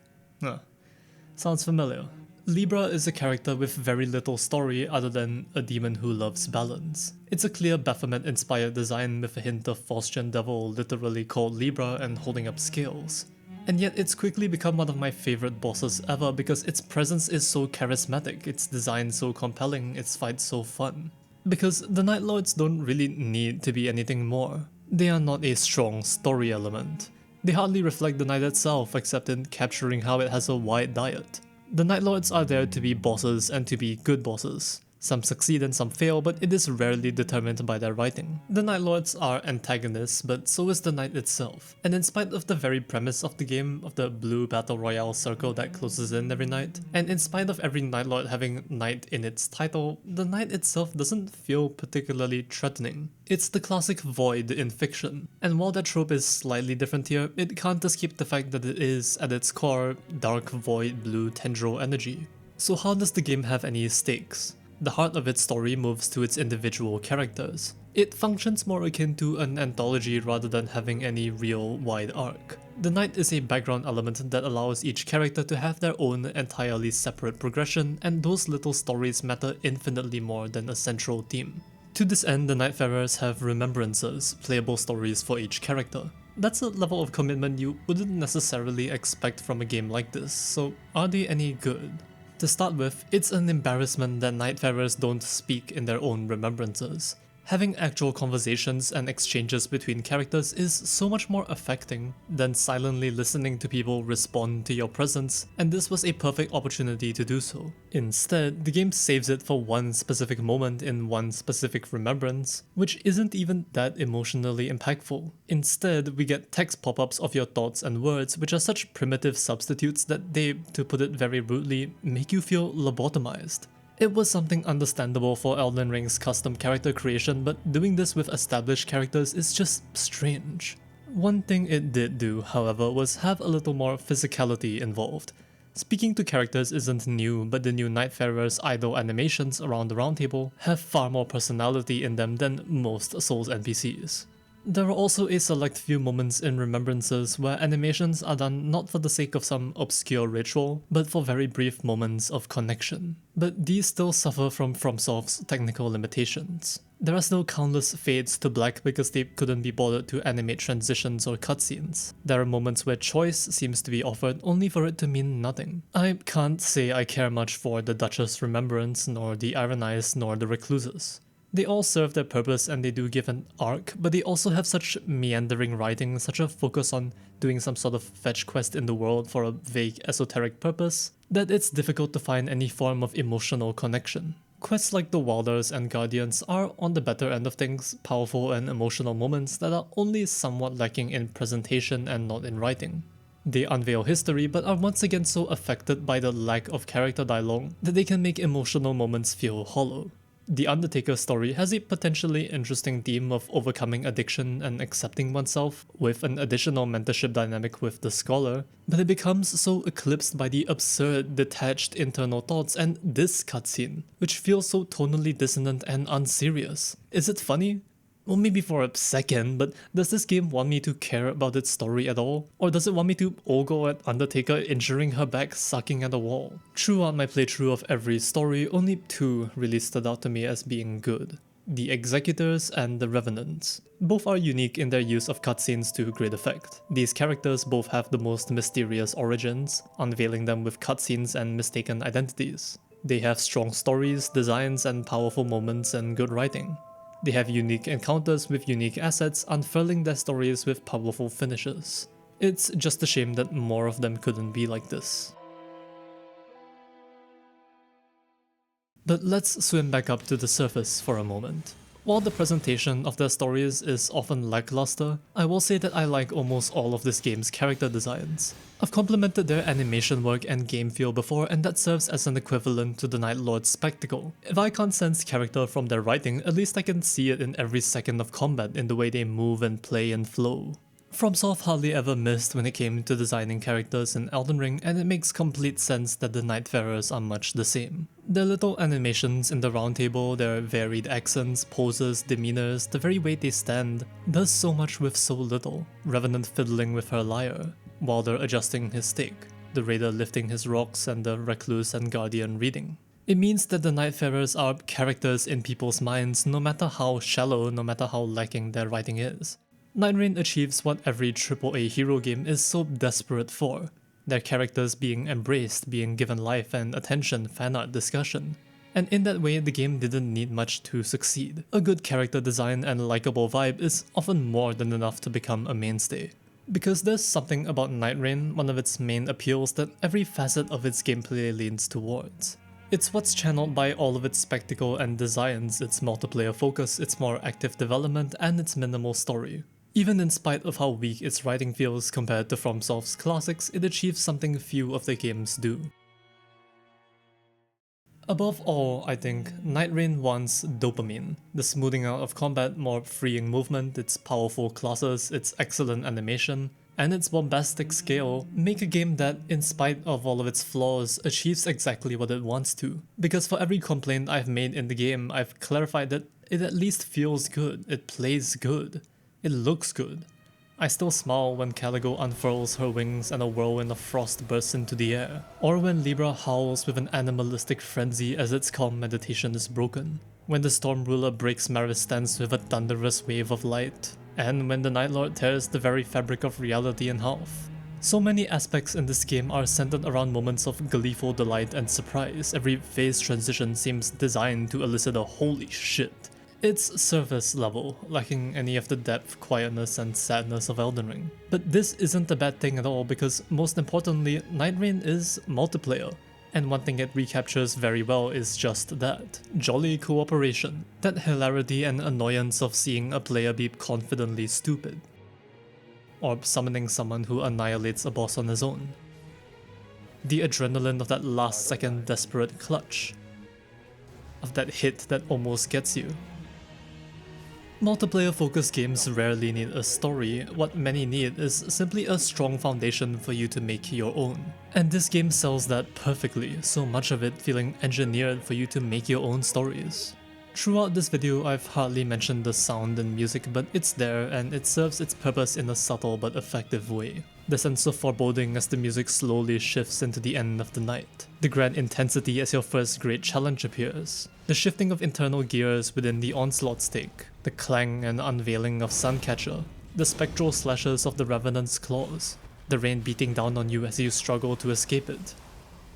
Sounds familiar. Libra is a character with very little story other than a demon who loves balance. It's a clear Baphomet-inspired design with a hint of Faustian devil literally called Libra and holding up scales. And yet it's quickly become one of my favorite bosses ever because its presence is so charismatic, its design so compelling, its fights so fun. Because the Night Lords don't really need to be anything more. They are not a strong story element. They hardly reflect the night itself except in capturing how it has a wide diet. The Night Lords are there to be bosses and to be good bosses. Some succeed and some fail, but it is rarely determined by their writing. The Night Lords are antagonists, but so is the night itself. And in spite of the very premise of the game, of the blue battle royale circle that closes in every night, and in spite of every Night Lord having night in its title, the night itself doesn't feel particularly threatening. It's the classic void in fiction. And while that trope is slightly different here, it can't escape the fact that it is, at its core, dark void blue tendril energy. So how does the game have any stakes? The heart of its story moves to its individual characters. It functions more akin to an anthology rather than having any real wide arc. The night is a background element that allows each character to have their own entirely separate progression, and those little stories matter infinitely more than a central theme. To this end, the Nightfarers have remembrances, playable stories for each character. That's a level of commitment you wouldn't necessarily expect from a game like this, so are they any good? To start with, it's an embarrassment that Nightfarers don't speak in their own remembrances. Having actual conversations and exchanges between characters is so much more affecting than silently listening to people respond to your presence, and this was a perfect opportunity to do so. Instead, the game saves it for one specific moment in one specific remembrance, which isn't even that emotionally impactful. Instead, we get text pop-ups of your thoughts and words, which are such primitive substitutes that they, to put it very rudely, make you feel lobotomized. It was something understandable for Elden Ring's custom character creation, but doing this with established characters is just strange. One thing it did do, however, was have a little more physicality involved. Speaking to characters isn't new, but the new Nightfarers' idle animations around the roundtable have far more personality in them than most Souls NPCs. There are also a select few moments in Remembrances where animations are done not for the sake of some obscure ritual, but for very brief moments of connection. But these still suffer from FromSoft's technical limitations. There are still countless fades to black because they couldn't be bothered to animate transitions or cutscenes. There are moments where choice seems to be offered only for it to mean nothing. I can't say I care much for the Duchess Remembrance, nor the Ironized, nor the Recluses. They all serve their purpose and they do give an arc, but they also have such meandering writing, such a focus on doing some sort of fetch quest in the world for a vague esoteric purpose, that it's difficult to find any form of emotional connection. Quests like the Wilders and Guardians are on the better end of things, powerful and emotional moments that are only somewhat lacking in presentation and not in writing. They unveil history but are once again so affected by the lack of character dialogue that they can make emotional moments feel hollow. The Undertaker story has a potentially interesting theme of overcoming addiction and accepting oneself, with an additional mentorship dynamic with the Scholar, but it becomes so eclipsed by the absurd, detached internal thoughts and this cutscene, which feels so tonally dissonant and unserious. Is it funny? Well, maybe for a second, but does this game want me to care about its story at all? Or does it want me to ogle at Undertaker injuring her back sucking at a wall? Throughout my playthrough of every story, only two really stood out to me as being good: the Executors and the Revenants. Both are unique in their use of cutscenes to great effect. These characters both have the most mysterious origins, unveiling them with cutscenes and mistaken identities. They have strong stories, designs, and powerful moments and good writing. They have unique encounters with unique assets, unfurling their stories with powerful finishes. It's just a shame that more of them couldn't be like this. But let's swim back up to the surface for a moment. While the presentation of their stories is often lackluster, I will say that I like almost all of this game's character designs. I've complimented their animation work and game feel before, and that serves as an equivalent to the Night Lord's spectacle. If I can't sense character from their writing, at least I can see it in every second of combat in the way they move and play and flow. FromSoft hardly ever missed when it came to designing characters in Elden Ring, and it makes complete sense that the Nightfarers are much the same. Their little animations in the round table, their varied accents, poses, demeanors, the very way they stand, does so much with so little. Revenant fiddling with her lyre, Wilder adjusting his stake, the Raider lifting his rocks, and the Recluse and Guardian reading. It means that the Nightfarers are characters in people's minds, no matter how shallow, no matter how lacking their writing is. Nightreign achieves what every AAA hero game is so desperate for: their characters being embraced, being given life and attention, fanart, discussion. And in that way, the game didn't need much to succeed. A good character design and likable vibe is often more than enough to become a mainstay. Because there's something about Nightreign, one of its main appeals, that every facet of its gameplay leans towards. It's what's channeled by all of its spectacle and designs, its multiplayer focus, its more active development, and its minimal story. Even in spite of how weak its writing feels compared to FromSoft's classics, it achieves something few of the games do. Above all, I think, Nightreign wants dopamine. The smoothing out of combat, more freeing movement, its powerful classes, its excellent animation, and its bombastic scale make a game that, in spite of all of its flaws, achieves exactly what it wants to. Because for every complaint I've made in the game, I've clarified that it at least feels good, it plays good. It looks good. I still smile when Caligo unfurls her wings and a whirlwind of frost bursts into the air, or when Libra howls with an animalistic frenzy as its calm meditation is broken, when the Storm Ruler breaks Maris' stance with a thunderous wave of light, and when the Night Lord tears the very fabric of reality in half. So many aspects in this game are centered around moments of gleeful delight and surprise. Every phase transition seems designed to elicit a holy shit. It's surface level, lacking any of the depth, quietness, and sadness of Elden Ring. But this isn't a bad thing at all, because most importantly, Nightreign is multiplayer. And one thing it recaptures very well is just that: jolly cooperation. That hilarity and annoyance of seeing a player be confidently stupid. Or summoning someone who annihilates a boss on his own. The adrenaline of that last second desperate clutch. Of that hit that almost gets you. Multiplayer-focused games rarely need a story. What many need is simply a strong foundation for you to make your own. And this game sells that perfectly, so much of it feeling engineered for you to make your own stories. Throughout this video, I've hardly mentioned the sound and music, but it's there and it serves its purpose in a subtle but effective way. The sense of foreboding as the music slowly shifts into the end of the night. The grand intensity as your first great challenge appears. The shifting of internal gears within the onslaught stake. The clang and unveiling of Suncatcher. The spectral slashes of the Revenant's claws. The rain beating down on you as you struggle to escape it.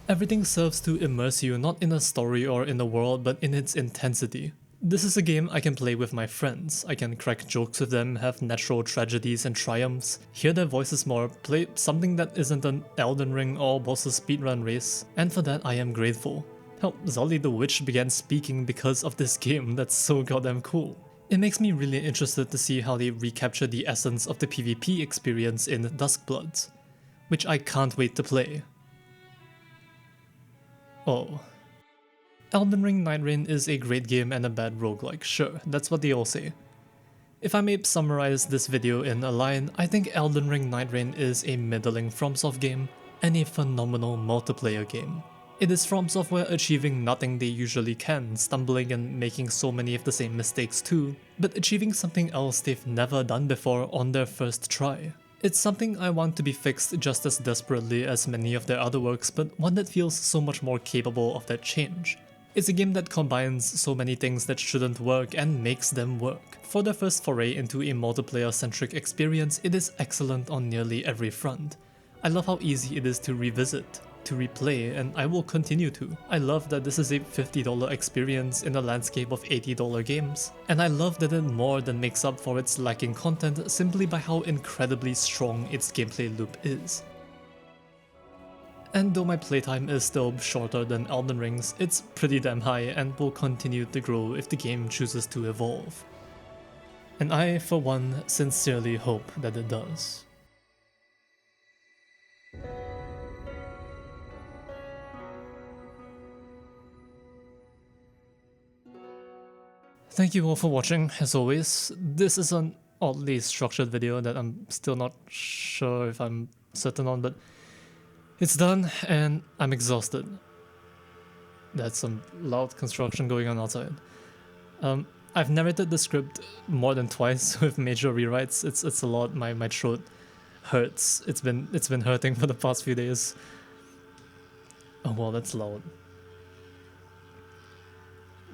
Everything serves to immerse you not in a story or in a world, but in its intensity. This is a game I can play with my friends. I can crack jokes with them, have natural tragedies and triumphs, hear their voices more, play something that isn't an Elden Ring all bosses speedrun race, and for that I am grateful. Hell, Zolly the Witch began speaking because of this game. That's so goddamn cool. It makes me really interested to see how they recapture the essence of the PvP experience in Duskbloods, which I can't wait to play. Oh. Elden Ring Nightreign is a great game and a bad roguelike, sure, that's what they all say. If I may summarize this video in a line, I think Elden Ring Nightreign is a middling FromSoft game and a phenomenal multiplayer game. It is From Software achieving nothing they usually can, stumbling and making so many of the same mistakes too, but achieving something else they've never done before on their first try. It's something I want to be fixed just as desperately as many of their other works, but one that feels so much more capable of that change. It's a game that combines so many things that shouldn't work and makes them work. For their first foray into a multiplayer-centric experience, it is excellent on nearly every front. I love how easy it is to revisit, to replay, and I will continue to. I love that this is a $50 experience in a landscape of $80 games, and I love that it more than makes up for its lacking content simply by how incredibly strong its gameplay loop is. And though my playtime is still shorter than Elden Ring's, it's pretty damn high and will continue to grow if the game chooses to evolve. And I, for one, sincerely hope that it does. Thank you all for watching, as always. This is an oddly structured video that I'm still not sure if I'm certain on, but it's done and I'm exhausted. That's some loud construction going on outside. I've narrated the script more than twice with major rewrites. It's a lot. My throat hurts. It's been hurting for the past few days. Oh well, that's loud.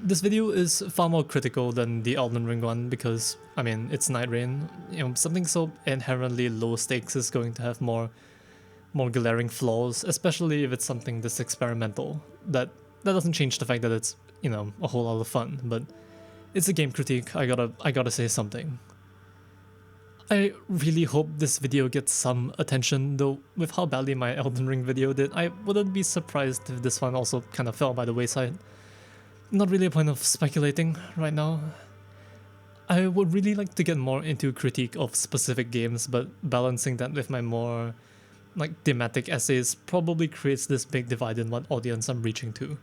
This video is far more critical than the Elden Ring one because, I mean, it's Nightreign. You know, something so inherently low stakes is going to have more glaring flaws, especially if it's something this experimental. That doesn't change the fact that it's, you know, a whole lot of fun, but it's a game critique. I gotta say something. I really hope this video gets some attention, though with how badly my Elden Ring video did, I wouldn't be surprised if this one also kind of fell by the wayside. Not really a point of speculating right now. I would really like to get more into critique of specific games, but balancing that with my more like thematic essays probably creates this big divide in what audience I'm reaching to.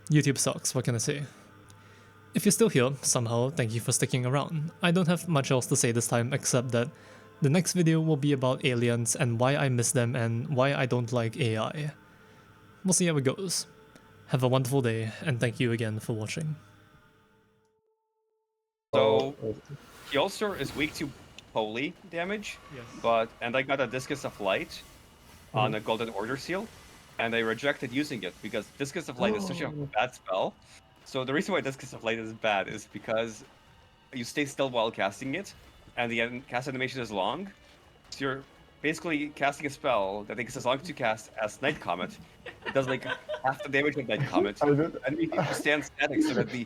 YouTube sucks, what can I say? If you're still here, somehow, thank you for sticking around. I don't have much else to say this time except that the next video will be about aliens and why I miss them and why I don't like AI. We'll see how it goes. Have a wonderful day, and thank you again for watching. So, Kjolster is weak to holy damage, Yes. and I got a Discus of Light on a Golden Order seal, and I rejected using it because Discus of Light is such a bad spell. So the reason why Discus of Light is bad is because you stay still while casting it, and the cast animation is long. So you're basically casting a spell that takes as long to cast as Night Comet. It does like half the damage of Night Comet, and you stand static so that the